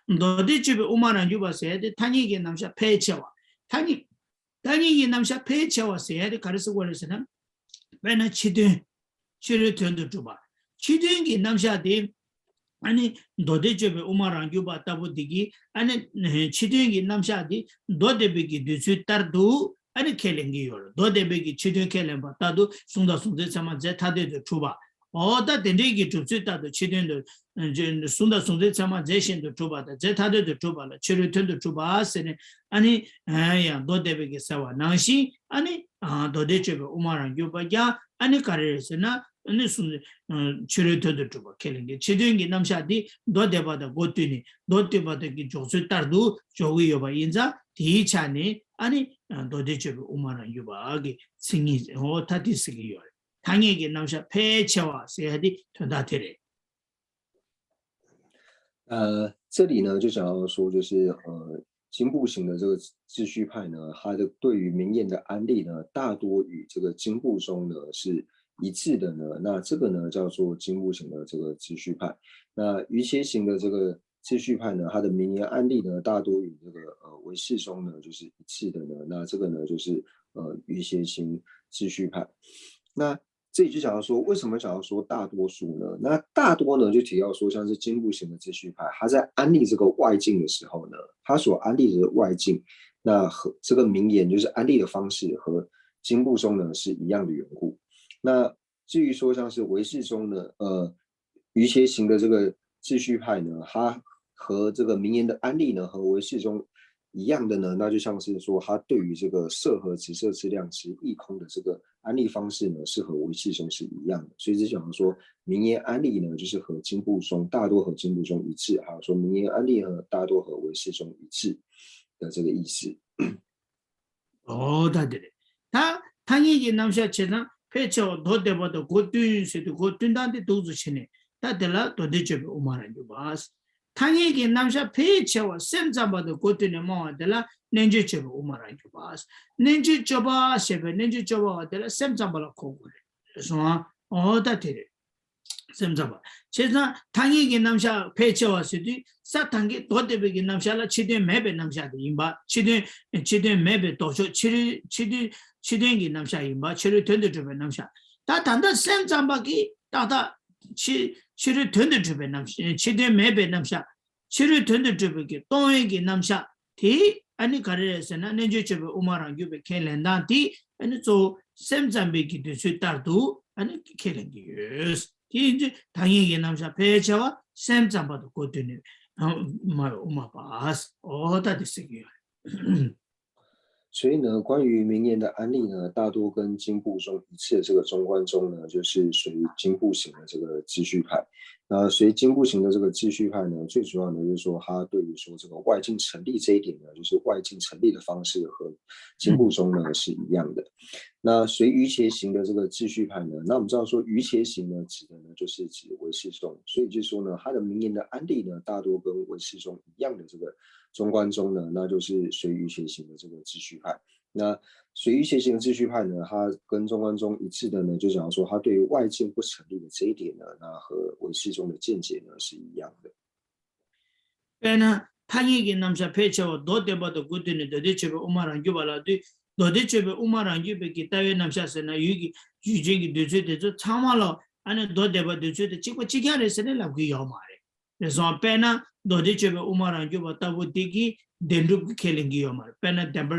도데체베 우마란 주바 세데 타니기 남샤 페체와 타니기 남샤 페체와 세데 카레스고레스나 베나 치드 치르튼도 주바 치드기 남샤데 아니 도데체베 우마란 주바 타부디기 아니 치드기 남샤디 도데베기 두스타르도 아니 켈링기요 도데베기 치든 켈렘바 따도 송다 송데 참아 제 타데도 투바 어다 덴데기 투스다도 치든도 송다 송데 참아 제신도 투바다 제 타데도 투바라 치르튼도 투바세네 아니 야 도데베기 사와 나시 아니 도데체베 우마랑 요바야 아니 카레스나 아니 순 치르튼도 투바 켈링기 치든기 남샤디 도데바다 고티니 도데바다기 조스다도 조위요바 인자 디차니 아니 도대체 우마나 유바기 생이 타디스기요 당에게 남샤 폐체와 세야디 된다테레 这里呢就想要说，就是经部型的这个秩序派呢，它的对于明验的安例呢，大多与这个经部中呢是一致的呢。那这个呢叫做经部型的这个秩序派。那余切型的这个秩序派呢，它的明言案例呢，大多与这个唯识中呢就是一致的呢。那这个呢就是余切型秩序派。那这里就讲到说，为什么讲到说大多数呢？那大多呢就提到说，像是经部型的秩序派，它在安利这个外境的时候呢，它所安利的外境，那和这个明言就是安利的方式和经部中呢是一样的缘故。那至于说像是唯识中呢，余切型的这个秩序派呢，它和这个明言的安利呢，和唯识中一样的呢，那就像是说，它对于这个色和直色质量值异空的这个安利方式呢，是和唯识中是一样的。所以就讲说，明言安利呢，就是和经部中大多和经部中一致，还有说明言安利呢，大多和唯识中一致的这个意思。다들 당에게 남샤 체나 폐체 도데바도 고튼세도 고튼단데 도주치네 다들라 도대체 우마나 유바스 당에게 남샤 폐체와 셈자바도 고튼에 모아들라 nen지체 우마나 유바스 nen지 줘봐 셰베 nen지 줘봐 들라 셈자바라 고고래 그래서 다들 셈자바 제가 당에게 남샤 폐체와서도 사탕게 도데베게 남샤라 치데 매베 남샤도 임바 치데 매베 도쇼 치den기 남샤 임바 치르 된데 주베 남샤 다 단다 셈잠바기 다다 치르 된데 주베 남샤 치데 매베 남샤 치르 된데 주베기 동에기 남샤 디 아니 가르에서나 nen지 주베 우마랑 유베 켈렌다디 아니 저 셈잠베기 되수 따도 아니 켈렌기 예스 이제 당연히 남자 배차와 샘잠바도 고드네 말 우마바스 다디스기요 所以呢，关于明言的安例呢，大多跟经部中一致的这个中观中呢，就是属于经部型的这个秩序派。那随经部型的这个秩序派呢，最主要呢就是说，它对于说这个外境成立这一点呢，就是外境成立的方式和经部中呢是一样的。那随余切型的这个秩序派呢，那我们知道说余切型呢指的呢就是指唯识中，所以就是说呢，它的明言的安例呢，大多跟唯识中一样的这个中观中呢，那就是随余切型的这个秩序派。那随余切型的秩序派呢，它跟中观中一致的呢，就讲说它对于外境不成立的这一点呢，那和唯识中的见解呢是一样的。그러나 당에게 남자 배차와 도데바도 고드네 도대체베 우마랑 유발라도 도대체베 우마랑 유베기 따위 남샤스나 유기 유제기 되죠 참말로 안에 도데바 되죠 찍고 찍야레스네 라고 요마레 그래서 페나 도대체베 우마랑 유바 따보디기 덴루 켈링기 요마레 페나 덴버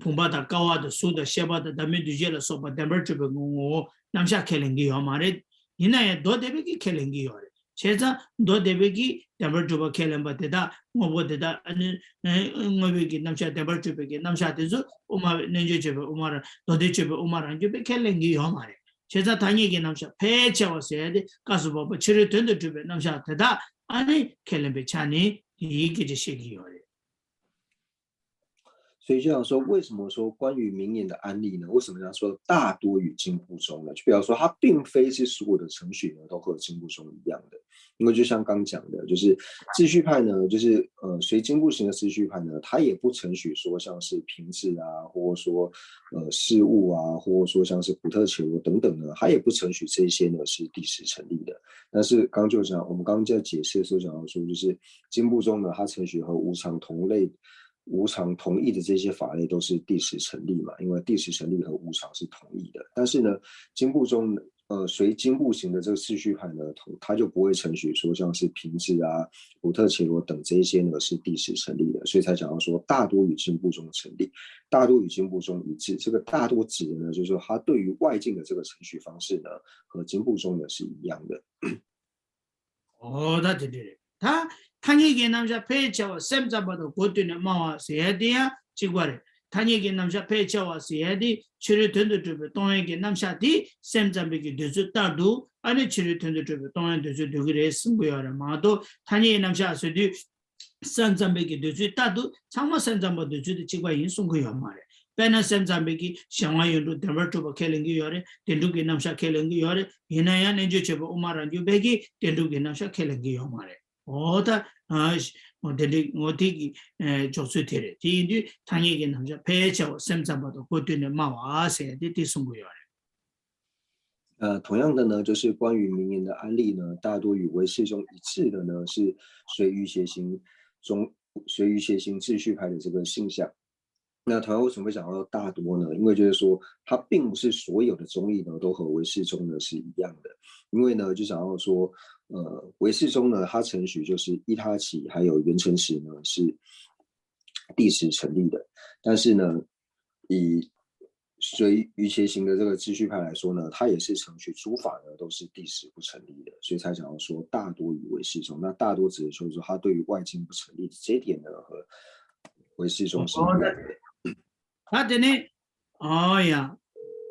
봄바다 까와도 소다 셰바다 담에 두제라 소바 덴버 쮸베 고 남샤 켈링기 요마레 이나에 도데베기 켈링기 요레 제자 도데베기 덴버 쮸바 켈렘바 데다 뭐보데다 아니 뭐베기 남샤 덴버 쮸베기 남샤 데죠 우마 nen지 쮸베 우마라 도데체베 우마랑 쮸베 켈링기 요마레 제자 당에게 남샤 배쳐서야 돼 가서 뭐 치료 된다 쮸베 남샤 데다 아니 켈렘베 차니 이게 제시기요레 所以就想说，为什么说关于明言的安例呢？为什么要说大多与经部中呢？就比方说，它并非是所有的程序呢都和经部中一样的，因为就像刚讲的，就是秩序派呢，就是随经部型的秩序派呢，它也不承许说像是平治啊，或者说事物啊，或者说像是普特球等等呢，它也不承许这些呢是第十成立的。但是刚就讲，我们刚刚在解释的时候讲到说，就是经部中呢，它承许和无常同类。无常同义的这些法类都是第十成立嘛，因为第十成立和无常是同义的。但是呢，经部中随经部型的这个次序派呢，它就不会承许说像是平治啊、鲁特伽罗等这一些呢是第十成立的，所以才讲到说大多与经部中成立，大多与经部中一致。这个大多指的呢，就是说它对于外境的这个程序方式呢，和经部中呢是一样的。다 되네. 다 탄이게 남자 배차와 샘잡아도 고드네 마와 세야디야 지과래. 탄이게 남자 배차와 세야디 치료 된도 좀 동에게 남샤디 샘잡이게 되죠. 따도 아니 치료 된도 좀 동에 되죠. 그래 승부여라. 마도 탄이게 남자 서디 샘잡이게 되죠. 따도 상마 샘잡아 되죠. 지과 인송거여 말해. Pena Samzambeki, Shamayu, the Vertuba Kelingi Yore, Tenduki Namsha Kelingi Yore, Hinaya Nenjucheba Umara Yubeki, Tenduki Namsha Kelingi Yomare. Oda Motiki Josutere, Tindi, Tanigi Namsha, Pecha, Samzambado, Kutune Mawa, say, Ditisunguyore. 同样的呢，就是关于名言的案例呢，大多与唯识中一致的呢，是随于谐行秩序派的这个性象。那同样为什么会讲到大多呢？因为就是说，它并不是所有的中义呢都和唯识中呢是一样的。因为呢，就讲到说，唯识中呢，它承许就是依他起还有原成时呢是第十成立的，但是呢，以随于谐行的这个秩序派来说呢，它也是承许诸法呢都是第十不成立的，所以才讲到说大多与唯识中。那大多指的就是说，它对于外境不成立的这一点呢和唯识中是一样的。다되네 아야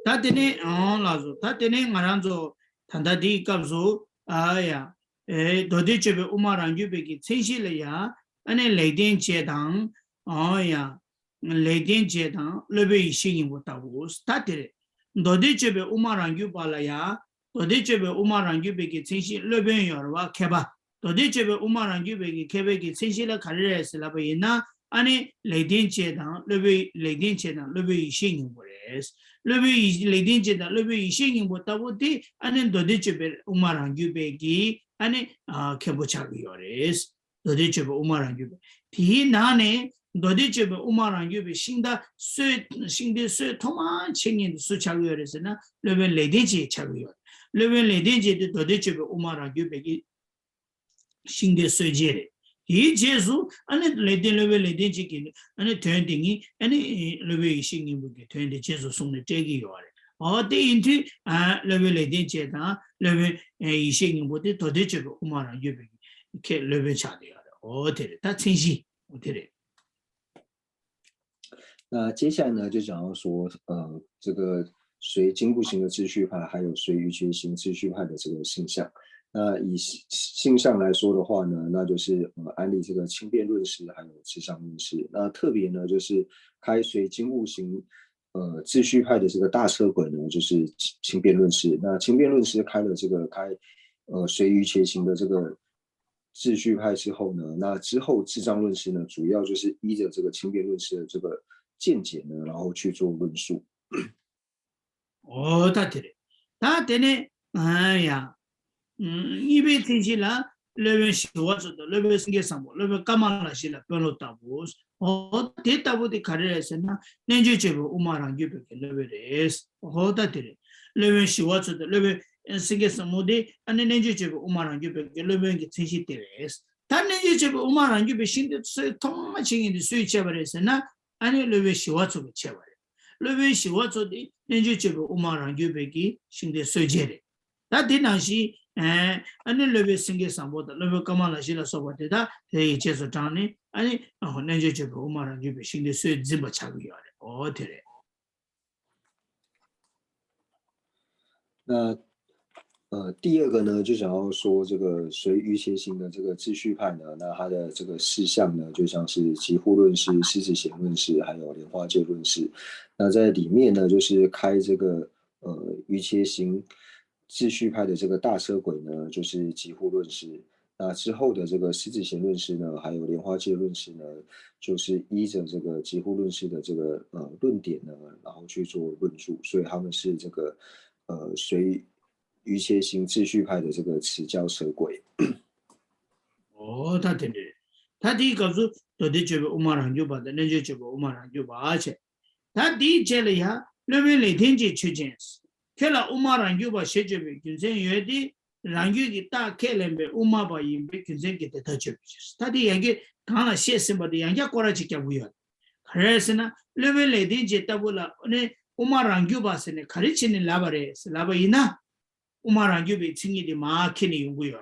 다되네 라조 다되네 마란조 단다디 값소 아야 도디체베 우마란규베기 천실이야 아니 레딘 제당 아야 레딘 제당 레베이 신이 못하고 스타트레 도디체베 우마란규 발라야 도디체베 우마란규베기 천실 레베여와 케바 도디체베 우마란규베기 케베기 천실을 가르레스라베이나 아니 레딘체당 레딘체당 레베이 신이 뭐레스 레딘체당 레베이 신이 못하고디 아니 도디체베 우마란규베기 아니 케보차기요레스 도디체베 우마란규베 디나네 도디체베 우마란규베 신다 신데 쇠 토마 챙인 수차기요레스나 레베 레딘체 차기요 레베 레딘체도 도디체베 우마란규베기 신데 쇠제레 이 제수 아니 레딘 지기 아니 된딩이 아니 레베 신이 뭐게 된데 제수 송네 제기요래 어디 인티 레벨레딘 제다 레벨 이 신이 뭐데 도대체로 우마라 유베기 이렇게 레벨 차대요 어디 다清晰 어디 那接下来呢，就讲到说，这个随经部型的秩序派，还有随于谐行秩序派的这个性象。那以性象来说的话呢，那就是安利这个轻便论师，还有智商论师。那特别呢，就是开随经部型秩序派的这个大车轨呢，就是轻便论师。那轻便论师开了这个随于谐行的这个秩序派之后呢，那之后智障论师呢，主要就是依着这个轻便论师的这个见解呢，然后去做论述。다 되네. 아야. 입에 tin시라 레벨 시워서도 레벨 생겨서 레벨 까만라시라 별로다고. 데이터부터 가르쳐서나 nen주제고 우마랑 유백에 레벨에스. 어다들이 레벨 시워서도 레벨 생겨서 모데 아니 nen주제고 우마랑 유백에 레벨이 tin시되레스. 다 nen주제고 우마랑 유백 신데 통마칭인데 수치버려서나 아니 레벨 시워서도 쳐버려. 레벨 시워서도 nen주제고 우마랑 유백이 신데 수제래. 다 되나시 아니 레벨 생겨서 모다 레벨 까만라시라 소바데다 대 제소 장네 아니 nen주제고 우마랑 유백 신데 수제버 차고요. 어때래? 那第二个呢，就想要说这个随于谐行的这个秩序派呢，那它的这个事项呢，就像是极护论师、狮子显论师，还有莲花戒论师。那在里面呢，就是开这个于谐行秩序派的这个大车轨呢，就是极护论师。那之后的这个狮子显论师呢，还有莲花戒论师呢，就是依着这个极护论师的这个论点呢，然后去做论述，所以他们是这个随于谐行秩序派的这个持教车轨。다 되네. 다디 가서 도대체 우마랑 줘봐다 nen주제고 우마랑 줘봐체. 다디 제려야 레벨이 된지 추진스. 켈라 우마랑규바 셰제베 균생 여디 랑규기 딱 켈렘베 우마바 임베 균생기 대타죠 스타디 양게 강나 시에스바디 양게 꼬라지게 부여 그래서나 레벨레디 제타불라 네 우마랑규바스네 가르치는 라바레스 라바이나 우마랑규비 칭이디 마키니 용구여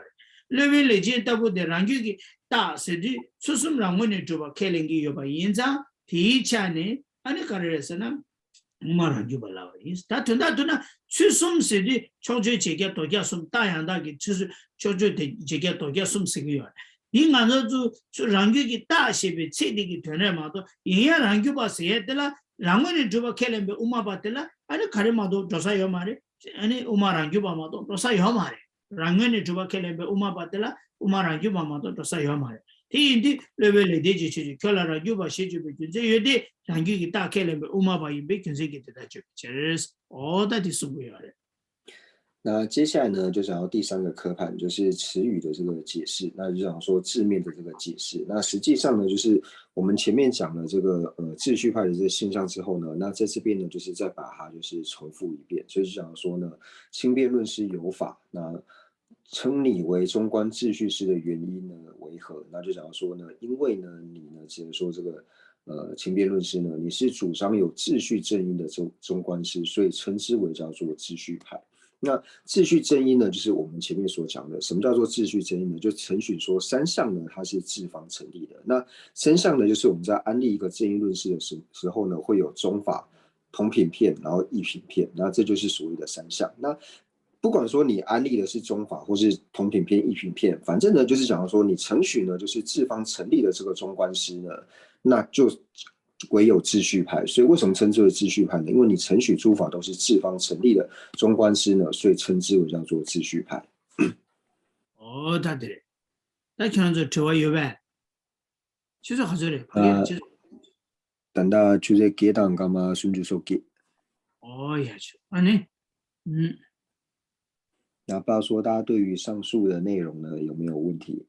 레벨레 제타부데 랑규기 따스디 수숨랑원에 줘봐 켈랭기 여바 인자 디차네 아니 가르레스나 우마랑규바 라바이스 다튼다tun나 수숨세디 초조 제게 도게 숨 다양다기 초조 제게 도게 숨시기요 인간도 랑규기 따시비 체디기 되네마도 이야 랑규바스에들라 랑원에 줘봐 켈렘베 우마바텔라 아니 가르마도 조사요 말이 아니 우마랑규바마도 조사요 말이 랑원에 줘봐 켈렘베 우마바텔라 우마랑규바마도 조사요 말이 티인디 레벨에 되지치 켈라랑규바 시주비 균제 여디 랑규기 따 켈렘베 우마바이베 균제기 되다죠 제스 어다디 수고요那接下来呢，就讲到第三个科判，就是词语的这个解释。那就讲说字面的这个解释。那实际上呢，就是我们前面讲了这个秩序派的这个现象之后呢，那在这边呢，就是再把它就是重复一遍。所以就讲说呢，轻辩论师有法，那称你为中观秩序师的原因呢为何？那就讲说呢，因为呢，你呢，只能说这个轻辩论师呢，你是主张有秩序正因的中观师，所以称之为叫做秩序派。那秩序正因呢，就是我们前面所讲的，什么叫做秩序正因呢？就承许说三项呢，它是治方成立的。那三项呢，就是我们在安立一个正因论事的时候呢，会有中法、同品片，然后异品片，那这就是所谓的三项。那不管说你安立的是中法或是同品片、异品片，反正呢，就是讲说你承许呢，就是治方成立的这个中观师呢，那就唯有秩序派，所以为什么称之为秩序派呢？因为你承许诸法都是治方成立的中观师呢，所以称之为叫做秩序派。哦，对，那可能是这有呗，其实好这里，等到就是给档干嘛，顺序说给。哦呀，啊呢，那不知道说大家对于上述的内容呢有没有问题？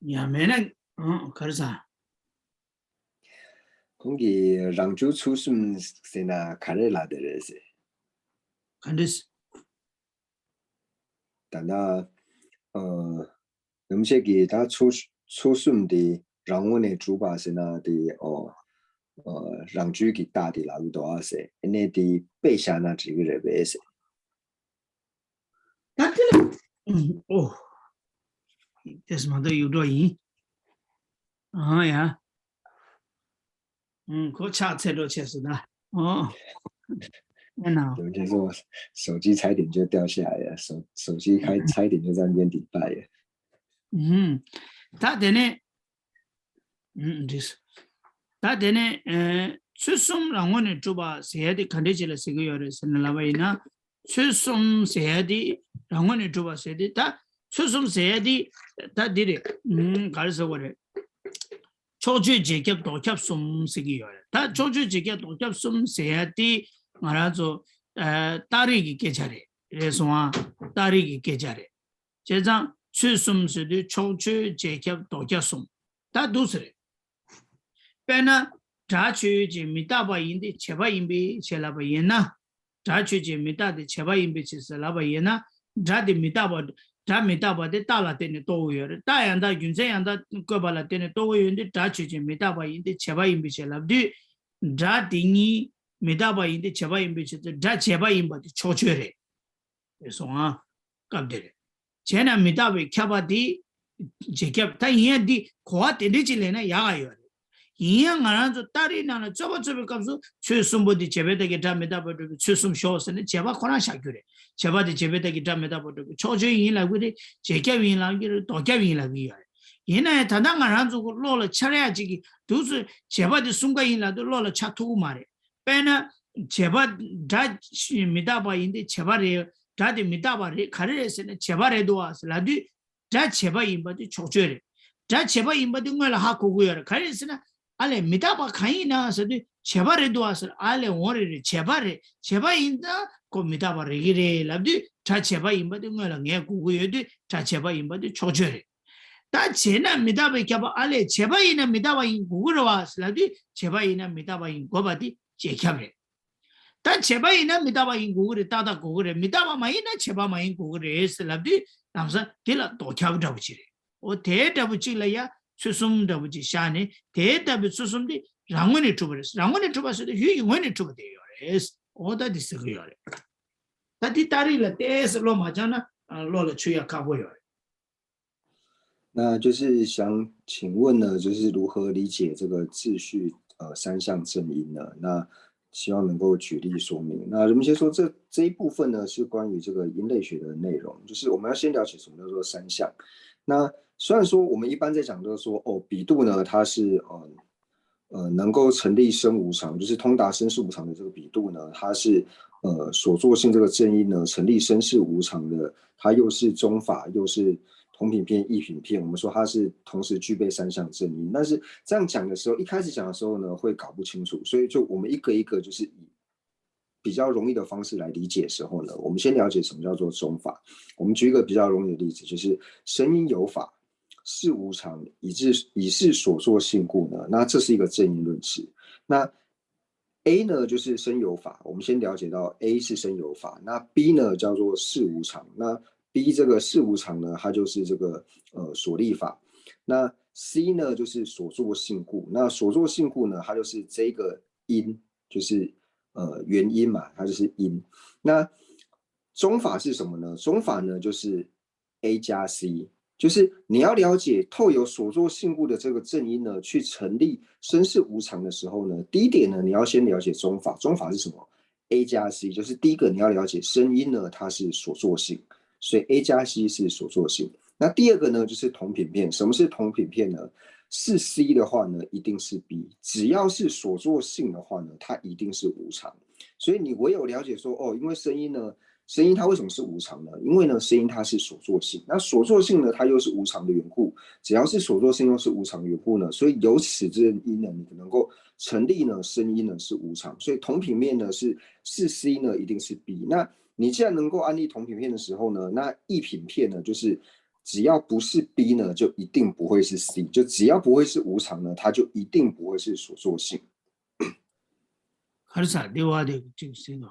야매는 그래서 거기 랑주出숨 세나 카레라데레세 간데스 단다 음식이 다出숨디 랑원의 주바세나디 랑주기 다디 라우도아세 에네디背下那几个人베세 다들这什么都有着音呀可差太多确实的有些时候手机差点就掉下来了，手机差一点就在那边顶拜了。他的呢，就是他的呢，最终让我们做吧，谁的看得起来这个样的，是那为呢？最终谁的让我们做吧，谁的他最终谁的他的嘞，搞是我的。초주 제격 도캡 숨시기요. 다 초주 제격 도캡 숨세야디 말아서 따르기 깨자래. 그래서 따르기 깨자래. 제장 추숨스도 초주 제격 도캡 숨. 다 두스래. 빼나 자추지 미다바인데 제바인비 셀라바이나. 자추지 미다데 제바인비 셀라바이나. 자디 미다바 자미다바데 달라데네 도우여 다양다 윤세양다 거발라데네 도우여인데 다치지 미다바인데 제바인비selab디 자딩이 미다바인데 제바인비체 자 제바인바디 초초래 그래서 갑데래 제나 미다베 캬바디 제캡 타이엔디 코아데리질레나 야가요 이양 안아서 딸이나는 저버저버 값수 최숨보디 제베데게 담에다버도 최숨 쇼스는 제바 코나 샤규래 제바디 제베데게 담에다버도 초저인이라고리 제캡인라기를 도캡인라기야 얘네 다당 안아서 로를 차려야지 두스 제바디 순간이라도 로를 차투고 말해 빼나 제바 다 미다바인데 제바레 다디 미다바레 가르에서는 제바레도 와서 라디 자 제바 임바도 초절에 자 제바 임바도 걸 하고고요 가리스나 알레 미다바 카이나서도 제바레도 와서 알레 원레 제바 인다 고 미다바레기레 랍디 자 제바 임바도 걸 내 고고요도 자 제바 임바도 초절에 다 제나 미다바 캬바 알레 제바 이나 미다바 인 고고로 와서 랍디 제바 이나 미다바 인 고바디 제캬베 다 제바 이나 미다바 인 고고레 따다 고고레 미다바 마이나 제바 마인 고고레 에슬랍디 남사 딜라 또 캬브다부지레 오 대다부지라야 수숨다부지 샤네 대다부 수숨디 랑원에 투버스 랑원에 투버스도 휴이원에 투버돼요 에스 오다 디스고요 다디 따리라 데스 로마잖아 로了추야 가고요 那就是想请问呢，就是如何理解这个秩序三项正因呢？那希望能够举例说明。那人们先说这一部分呢是关于这个因类学的内容，就是我们要先了解什么叫做三项。那虽然说我们一般在讲就是说比度呢它是能够成立生无常，就是通达生事无常的这个比度呢，它是所作性这个正因呢成立生事无常的，它又是中法又是同品片异品片，我们说它是同时具备三项正因，但是这样讲的时候，一开始讲的时候呢会搞不清楚，所以就我们一个一个就是以比较容易的方式来理解的时候呢，我们先了解什么叫做中法。我们举一个比较容易的例子，就是生因有法，事无常，以是所作性故呢，那这是一个正因论词。那 A 呢就是生有法，我们先了解到 A 是生有法，那 B 呢叫做事无常，那 B 这个事无常呢，它就是这个所立法。那 C 呢就是所作性故，那所作性故呢，它就是这个因，就是原因嘛，它就是因。那中法是什么呢？中法呢就是 A 加 C， 就是你要了解透有所作性故的这个正因呢，去成立生事无常的时候呢，第一点呢，你要先了解中法。中法是什么 ？A 加 C， 就是第一个你要了解生因呢，它是所作性。所以 A 加 C 是所作性。那第二个呢，就是同品片。什么是同品片呢？是 C 的话呢，一定是 B。只要是所作性的话呢，它一定是无常。所以你唯有了解说，因为声音呢，声音它为什么是无常呢？因为呢，声音它是所作性。那所作性呢，它又是无常的缘故。只要是所作性又是无常的缘故呢，所以由此之因呢，你能够成立呢，声音呢是无常。所以同品面呢是 C 呢，一定是 B。那你既然能够安立同品片的时候呢，那异品片呢，就是只要不是 B 呢，就一定不会是 C， 就只要不会是无常呢，它就一定不会是所作性。还是啥？另外的这个什么？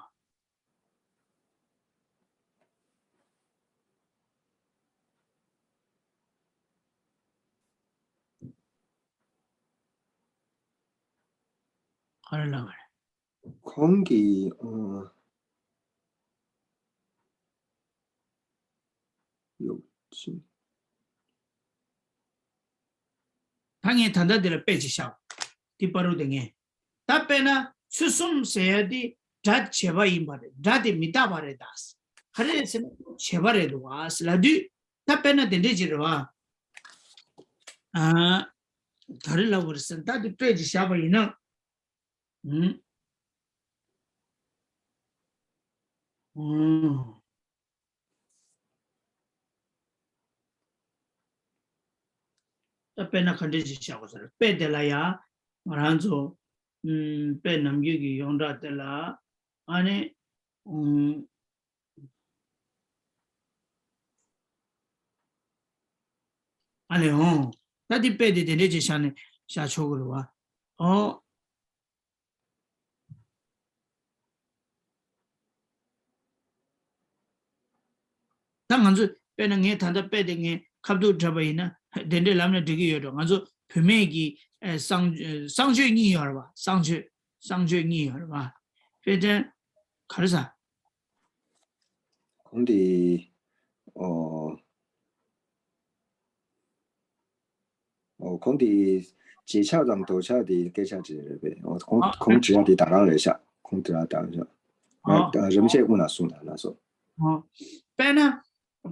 还是哪个？空气，有情。당에 단다들 빼지 샤. 뒷바로 등에. 답변은 수숨 세야디 자 제바 임바레. 자디 미다바레 다스. 그래서 제바레도 와슬라디. 답변은 된대지로와. 다르라고 그랬어. 다디 빼지 샤바이는 답변은 컨디션 샤고서. 빼들라야 말한조 빼 남기기 용다들라 아니 아니요. 다디 빼디 되지 샤네 샤초그로 와. 당한주 빼는 게 단다 빼는 게 갑도 잡아이나 된데 라면 되게 여러 가지고 표면이 상주니 여봐. 상주니 여봐. 그때 가르사 공디 공디 지차장 도차디 개차지를 배. 공지한테打了一下，空底下打一下。人些问了送他那时候。빼나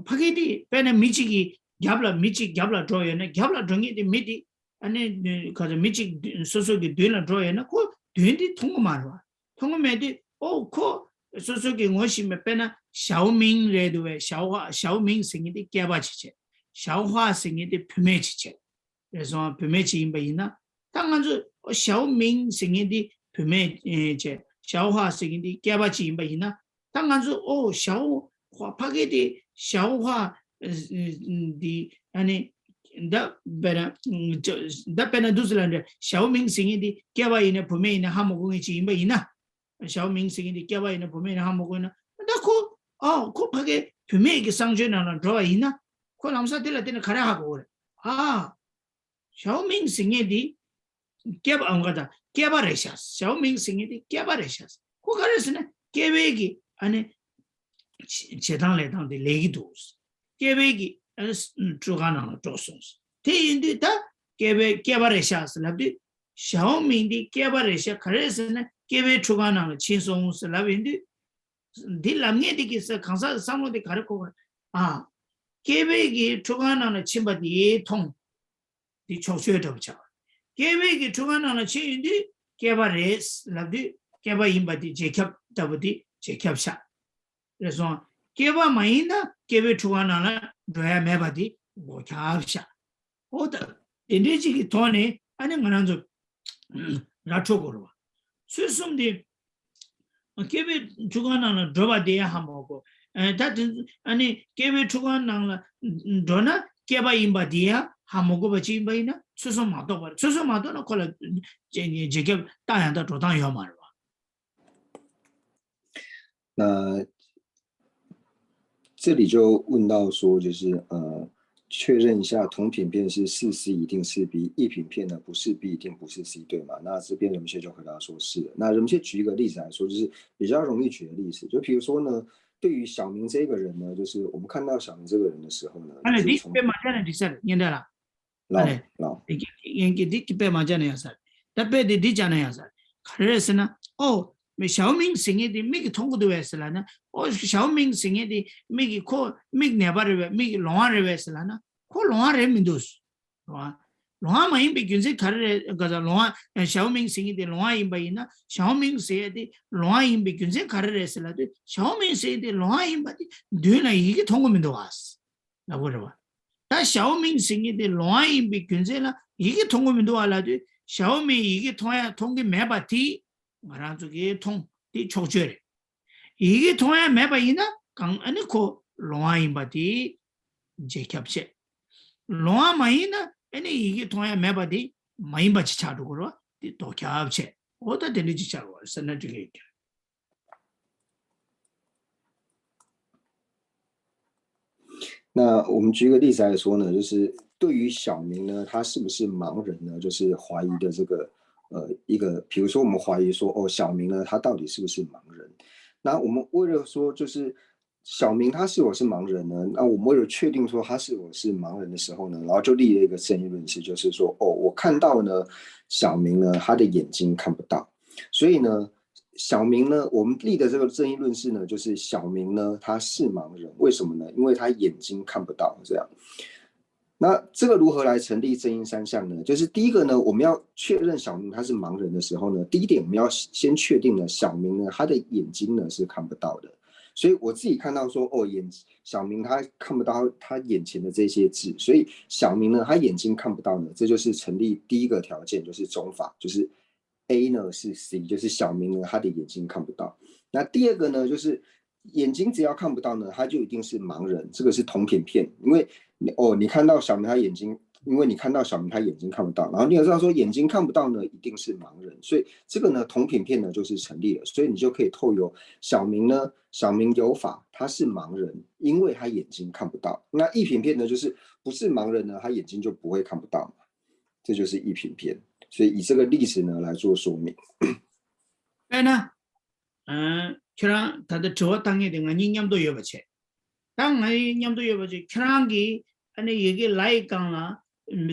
파게디 빼나 미치기 갸블라 미치 갸블라 줘야네. 갸블라 정이디 미디 아니 가서 미치 소소기 되나 줘야네. 그 되는데 통과만 와. 통과면디 그 소소기 원심에 빼나 샤오밍 레드웨 샤오밍 생이디 깨바치체. 消化性的皮面气节，说皮面气因不因呢？当然是小明性的皮面节，消化性的结巴气因不因呢？当然是消化拍给的消化的那别人都是人的小明性的结巴因的皮面因的哈姆公气因不因呢？小明性的结巴因的皮面因哈姆公呢？那可拍给皮面个上学呢，做因呢？可能啥的了，的看下过了小明性的结巴我讲结巴来下，小明性的结巴来下，可看是呢，结巴个当来当的雷度是，结巴个主干上做松是，天的他结巴来下是那的小明的结巴来下，看是呢，结巴主干上轻松是那边的，的那面的个是看啥上路的看过结巴个主干上的轻把的痛的抽血都不着。结巴个主干上的轻的结巴来是那的结巴因把的结合得不的结合下。说结巴没呢，结巴出完了，对呀，没把的我瞧下，我的，人家这个团呢，俺那个人就拿出过了吧，所以说的，结巴出完了，对吧？的还没过，他这俺那结巴出完了，对呢，结巴因把的呀，还没过把金杯呢，所以说马多吧，所以说马多呢，可能这个大洋的做当要嘛是吧？那这里就问到说，就是确认一下同品片是4C 一定是 B， 异品片呢不是 B 一定不是 C， 对吗？那这边人们就回答说是的。那人们举一个例子来说，就是比较容易举的例子，就比如说呢，对于小明这个人呢，就是我们看到小明这个人的时候呢，你别马家人的事，认得了。老，你别马家人事，特别的家人事，可是呢，小明生意的每个通过都是了呢，小明生意的每个可每个年巴的每个龙安的是了呢，可龙安人民都是，是吧？龙安嘛因被军事看的，个龙安小明生意的龙安因被呢，小明生意的龙安因被军事看的是了的，小明生意的龙安因被的，对了一个通过民都是，那不是吧？但小明生意的龙安因被军事了一个通过民都了的，小明一个通过没把提。我让这个通的抽出来，一个同样没把伊呢，刚安尼可龙安因把的结合起，龙安没伊呢，安尼一个同样没把的没因把起查住过了，的多结合起，我到这里去查过，是那这个。那我们举个例子来说呢，就是对于小明呢，他是不是盲人呢？就是怀疑的这个。一个，比如说我们怀疑说，小明呢，他到底是不是盲人？那我们为了说，就是小明他是否是盲人呢？那我们为了确定说他是否是盲人的时候呢，然后就立了一个争议论是，就是说，我看到呢，小明呢，他的眼睛看不到，所以呢，小明呢，我们立的这个争议论是呢，就是小明呢，他是盲人，为什么呢？因为他眼睛看不到，这样。那这个如何来成立正因三项呢？就是第一个呢，我们要确认小明他是盲人的时候呢，第一点我们要先确定呢，小明呢他的眼睛呢是看不到的。所以我自己看到说，小明他看不到他眼前的这些字，所以小明呢他眼睛看不到呢，这就是成立第一个条件，就是中法，就是 A 呢是 C， 就是小明呢他的眼睛看不到。那第二个呢，就是眼睛只要看不到呢，他就一定是盲人，这个是同品片，因为你看到小明他眼睛，因为你看到小明他眼睛看不到，然后你也知道说眼睛看不到呢，一定是盲人，所以这个呢同品片呢就是成立了，所以你就可以透由小明有法他是盲人，因为他眼睛看不到。那异品片呢，就是不是盲人呢，他眼睛就不会看不到嘛，这就是异品片。所以以这个例子呢来做说明。呢，그랑 다들 저 땅에 대한 냠도 여버체. 땅 아이 냠도 여버체. 그랑기 아니 얘기 라이 강라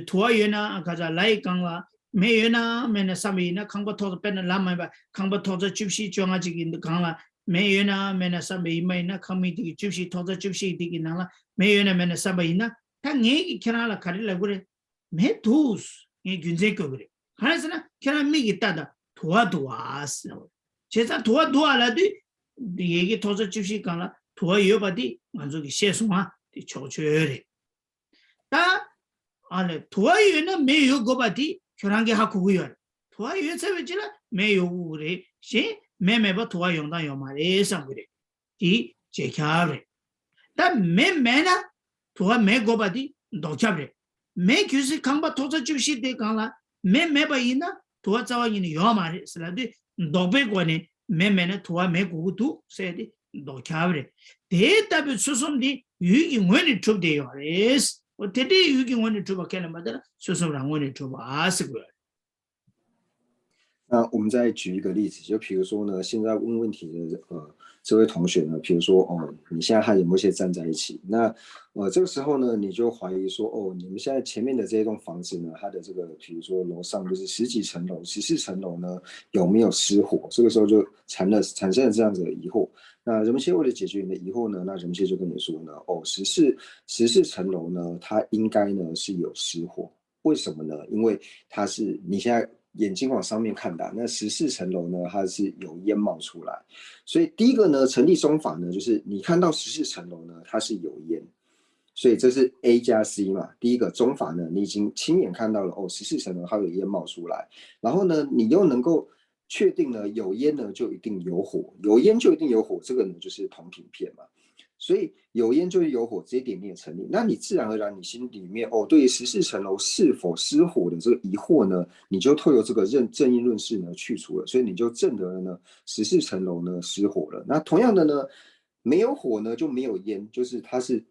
도와요나 가자 라이 강라 매요나 매나 삼이나 강버토도 빼는 라마바 강버토도 집시 정아지기 강라 매요나 매나 삼이 매나 강미디 집시 토도 집시 디기 나라 매요나 매나 삼이나 땅 얘기 캐나라 가릴라 그래 매두스 이 균제거 그래. 하나서나 캐나 미기 따다 도와도와스. 제가 도와도와라도 얘기 도저 집시 강라 도와요 바디 만족이 세수마 초초래 다 안에 도와요는 매요 거바디 결한게 하고요. 도와요 세베지라 매요 우리 신 매매버 도와용다 요마레 상그레 이 제캬레 다 매매나 도와 매고바디 도잡레 매 규시 강바 도자 주시 데 강라 매매바이나 도와 자와이니 요마레 슬라데 도베고네 매매나 도와 매고도 세디 도캬레 데이터비 수송디 유기 원이 좁대요. 레스 어때디 유기 원이 좁아 캐는 마다 수송랑 원이 좁아 아스고요.那我们再举一个例子，就比如说呢，现在问问题的这位同学呢，比如说你现在和某些站在一起，那这个时候呢，你就怀疑说你们现在前面的这一栋房子呢，它的这个比如说楼上就是十几层楼、14层楼呢，有没有失火？这个时候就产生了这样子的疑惑。那人们为了解决你的疑惑呢，那人们就跟你说呢，14层楼呢，它应该呢是有失火，为什么呢？因为它是你现在眼睛往上面看的，那14层楼呢，它是有烟冒出来，所以第一个呢，成立中法呢，就是你看到14层楼呢，它是有烟，所以这是 A 加 C 嘛。第一个中法呢，你已经亲眼看到了14层楼它有烟冒出来，然后呢，你又能够确定呢，有烟呢就一定有火，有烟就一定有火，这个呢就是同频片嘛。所以有烟就是有火，这一点你也成立，那你自然而然你心里面对于14层楼是否失火的这个疑惑呢，你就透过这个正因论式呢去除了，所以你就证得了呢14层楼呢失火了。那同样的呢，没有火呢就没有烟，就是它是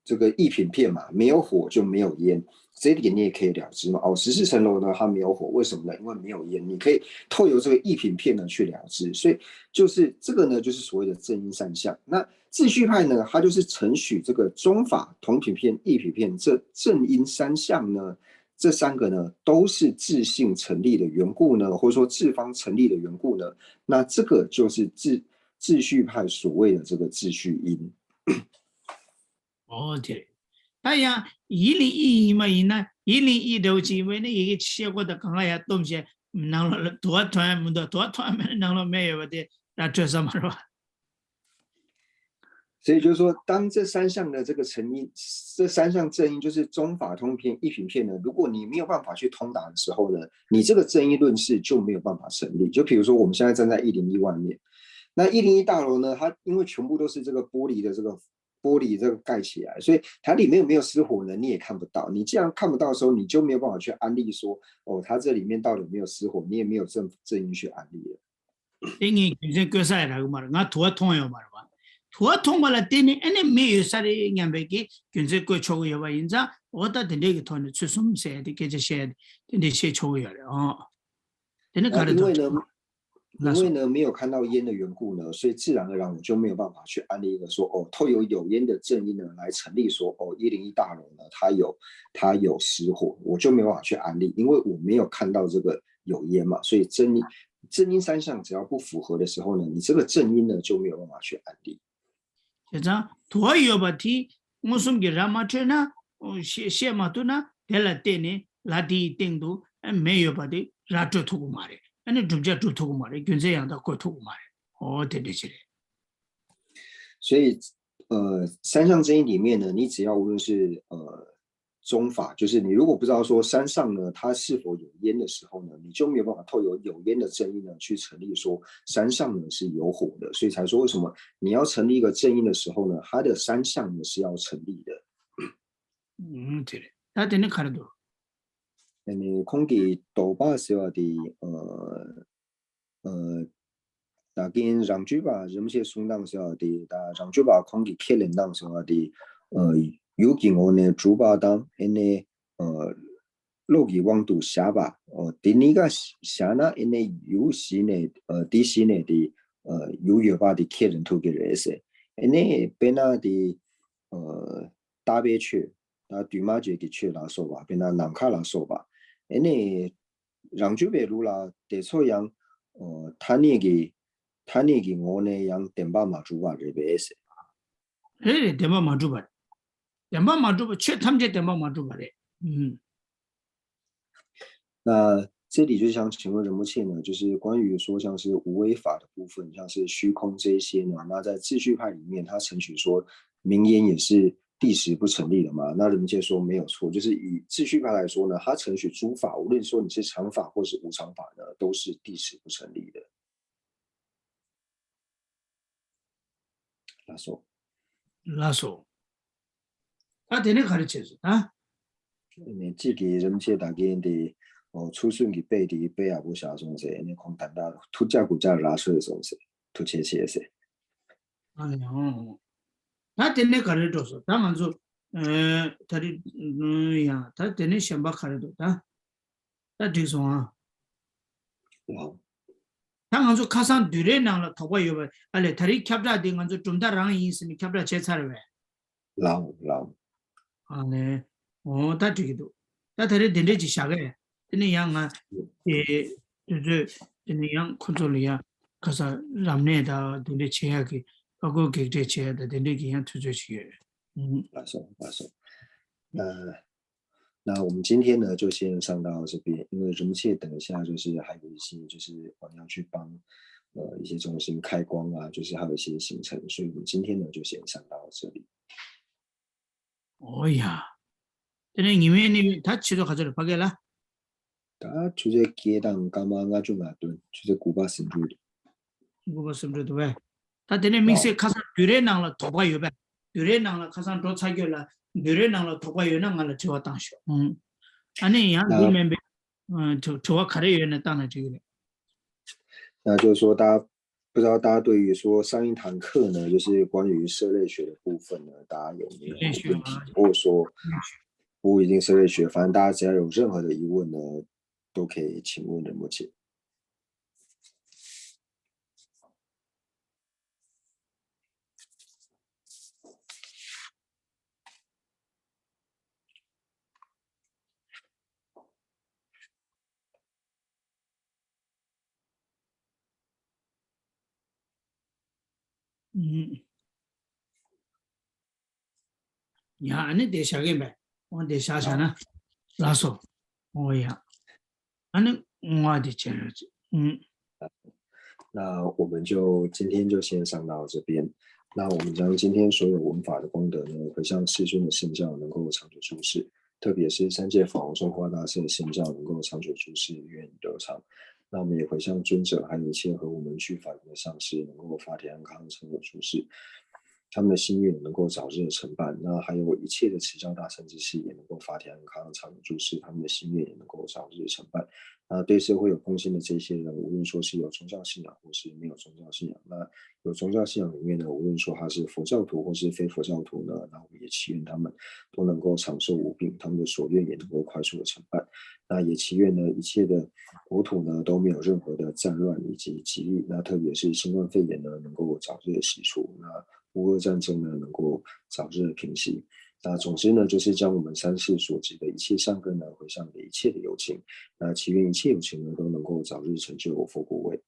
这个异品片嘛，没有火就没有烟，这一点你也可以了知嘛。14层楼呢它没有火，为什么呢？因为没有烟，你可以透过这个异品片呢去了知，所以就是这个呢就是所谓的正因三相。那秩序派呢，它就是承许这个中法、同品片、异品片这正因三相呢，这三个呢都是自性成立的缘故呢，或者说自方成立的缘故呢，那这个就是秩序派所谓的这个秩序因。对。다야 102만 102도 지면에 이게 치고도 강아야 동시에 나로 도와줘야면 도와줘야면 나로 매여데 라트서 말아. 所以就是说，当这三项的这个成因，这三项正因就是中法通片、异品片呢，如果你没有办法去通达的时候呢，你这个正因论式就没有办法成立。就比如说我们现在站在101外面，那101大楼呢，它因为全部都是这个玻璃这个盖起来，所以它里面有没有失火呢？你也看不到。你既然看不到的时候，你就没有办法去安利说，它这里面到底有没有失火，你也没有正因去安利了。땡이 이제 교사라고 말아. 나 도와통요 말아. 도와통발라 때니 애네 메유사리 냠베기 균제 거 초고여 봐 인자 어디다 되게 돈을 추숨세야 돼. 계제셔야 돼. 근데 시 초고여. 되는 가르도. 因为呢没有看到烟的缘故呢，所以自然而然我就没有办法去安利一个说透有烟的正因呢来成立说101大楼呢它有失火，我就没有办法去安利，因为我没有看到这个有烟嘛，所以正因三项只要不符合的时候呢，你这个正因呢就没有办法去安利。그래서 도와요바티 무슨 게 라마트나 시마투나 델라 때니 라디 땡도 메요바디 라트 두고 말해. 아니 좀자 두고 말해. 균제양다 거 두고 말해. 되지래. 所以三项正因里面呢，你只要无论是中法，就是你如果不知道说山上呢它是否有烟的时候呢，你就没有办法透有烟的正因呢去成立说山上呢是有火的，所以才说为什么你要成立一个正因的时候呢，它的三项呢是要成立的。对，他真的看得到。空气多巴是要的那跟让举吧，人们些松当是要的，但让举吧空气开冷当是要的，有给我呢主巴当，呢落地温度下吧，第二个下呢，呢有时呢，第时呢的有热吧的开冷土给热些，呢边那的大别区，对马就给去拉说吧，边那南卡拉说吧，呢让举别路啦，得错样，他那个我呢样电把马主吧这边是。电把马主吧，电把马主吧，确他们这电把马主吧嘞。那这里就想请问仁波切呢，就是关于说像是无为法的部分，像是虚空这一些呢，那在秩序派里面，他承许说明烟也是第十不成立了嘛？那人界说没有错，就是以秩序派来说呢，它承许诸法，无论说你是常法或是无常法呢，都是第十不成立的。他说，라소. 아, 되네 가르쳐줘. 아, 你自己人界大家的出顺给背的背啊不下种些，你空谈到突加古加拉出的种些，突切切些。 아니요. 다 되네 가르쳐줘. 다 먼저 다리 야, 다 되네 셴바 가르쳐. 다 뒤송아. 老 다 먼저 가산 뒤에 나라 더고 요바. 알레 다리 캡자 된 먼저 좀 다랑 있으니 캡자 제차를 왜. 老 아네. 다 되기도. 다 다리 된대지 샤게. 되네 양아 에 저 되네 양 컨트롤이야. 가서 ram내다 된대 제하게 하고 객대 제하다 된대 그냥 투저시에. 老说，那我们今天呢就先上到这边，因为人界等一下就是还有一些就是我要去帮一些中心开光啊，就是还有一些行程，所以我们今天呢就先上到这里。 오야. 되네 님이 다 치료 가져를 파게라. 大家就在街上干嘛啊？就马顿，就在古巴神州的。 이거 봤으면도 왜? 다 되네 믹스에 가서 düre 나라 도바 요배. düre 나라 가서 도 차결라. düre 나라 도바 요나 나라 저와 당쇼. 아니 야 님멤베 저와 가래 요나 당나 지금. 那就是说，不知道大家对于说上一堂课呢，就是关于社类学的部分呢，大家有没有问题，或者说不一定社类学，反正大家只要有任何的疑问呢，都可以请问仁波切。야 아니 대샤게 배. 대샤샤나 라소. 오야. 아니 뭐지 제르지. 那我们就今天就先上到这边。那我们将今天所有文法的功德呢，回向世尊的圣教能够长久住世，特别是三界法王中华大师的圣教能够长久住世，愿得长。那我们也回向尊者，还有一切和我们去法的上师，能够法体安康，长久住世。他们的心愿能够早日成办，那还有一切的持教大乘之事也能够法体安康，长久住世，他们的心愿也能够早日成办。那对社会有贡献的这些人，无论说是有宗教信仰或是没有宗教信仰，那有宗教信仰里面呢，无论说他是佛教徒或是非佛教徒呢，那我们也祈愿他们都能够长寿无病，他们的所愿也能够快速的成办。那也祈愿呢，一切的国土呢都没有任何的战乱以及疾疫，那特别是新冠肺炎呢能够早日的洗除，那乌俄战争呢能够早日的平息。那总之呢，就是将我们三世所积的一切善根呢，回向给一切的有情。那祈愿一切有情呢，都能够早日成就佛果位。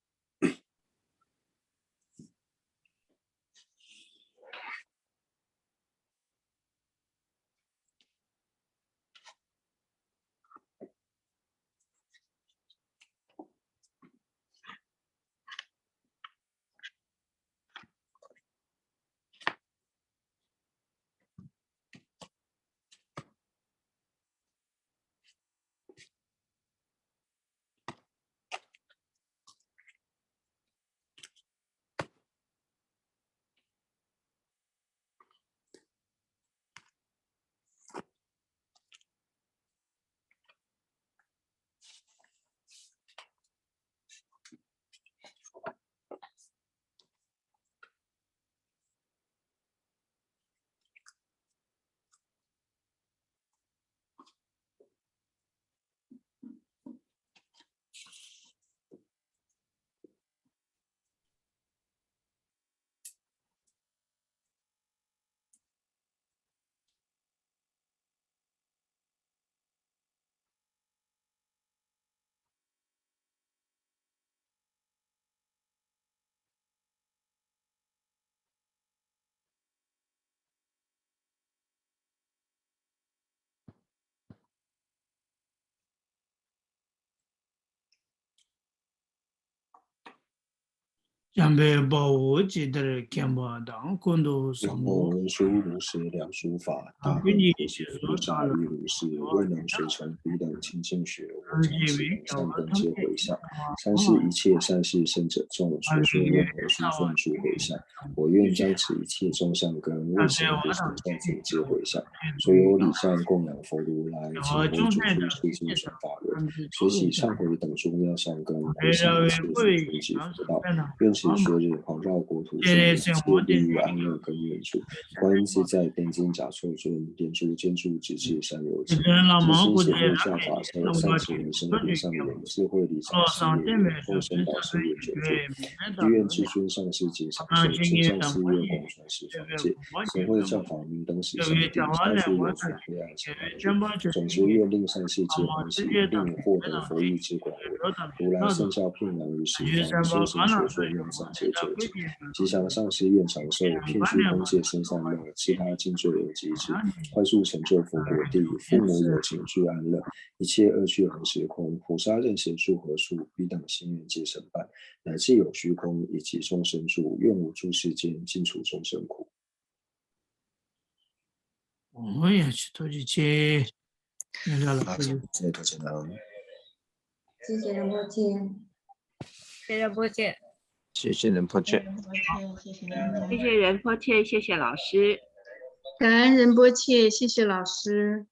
江北保护记得看不当空头什然后么，文殊如是，良书法，大比你恨普贤菩萨亦如是，未能随成彼等清净学，我将此人善根皆回向。三是一切善事生者众，所说任何殊胜诸回向。我愿将此一切众善根，为生不生善福皆回向。所有礼善供养佛如来，请为主出世间传法轮，随喜忏悔等诸妙善根，回向一切诸佛及佛道。愿此学日环绕国土上，一切利益安乐根源处。观音自在边境假错尊，点烛建筑直至三有情。真心协会下法车，善持人生和善缘，智慧理想事业缘，众生导师愿久住。地愿至尊上师皆享受，千上师月广传十方界。贤惠教法明灯时相地，超出有存黑暗前来去。总之愿令善世皆欢喜，令我获得佛意之广为。如来圣教遍扬于十方，修行所说愿上皆究竟。吉祥上师愿长寿，遍虚空界生善乐，其他尽罪有机智，快速成就佛国地，父母有情俱安乐，一切恶趣恒时空，菩萨任贤处何处，彼等心愿皆成办，乃至有虚空以及众生住，愿无诸世间尽除众生苦。我也去投去切，那个了。谢谢大家。谢谢仁波切，谢谢仁波切，谢谢仁波切，谢谢仁波切，谢谢老师。感恩仁波切，谢谢老师。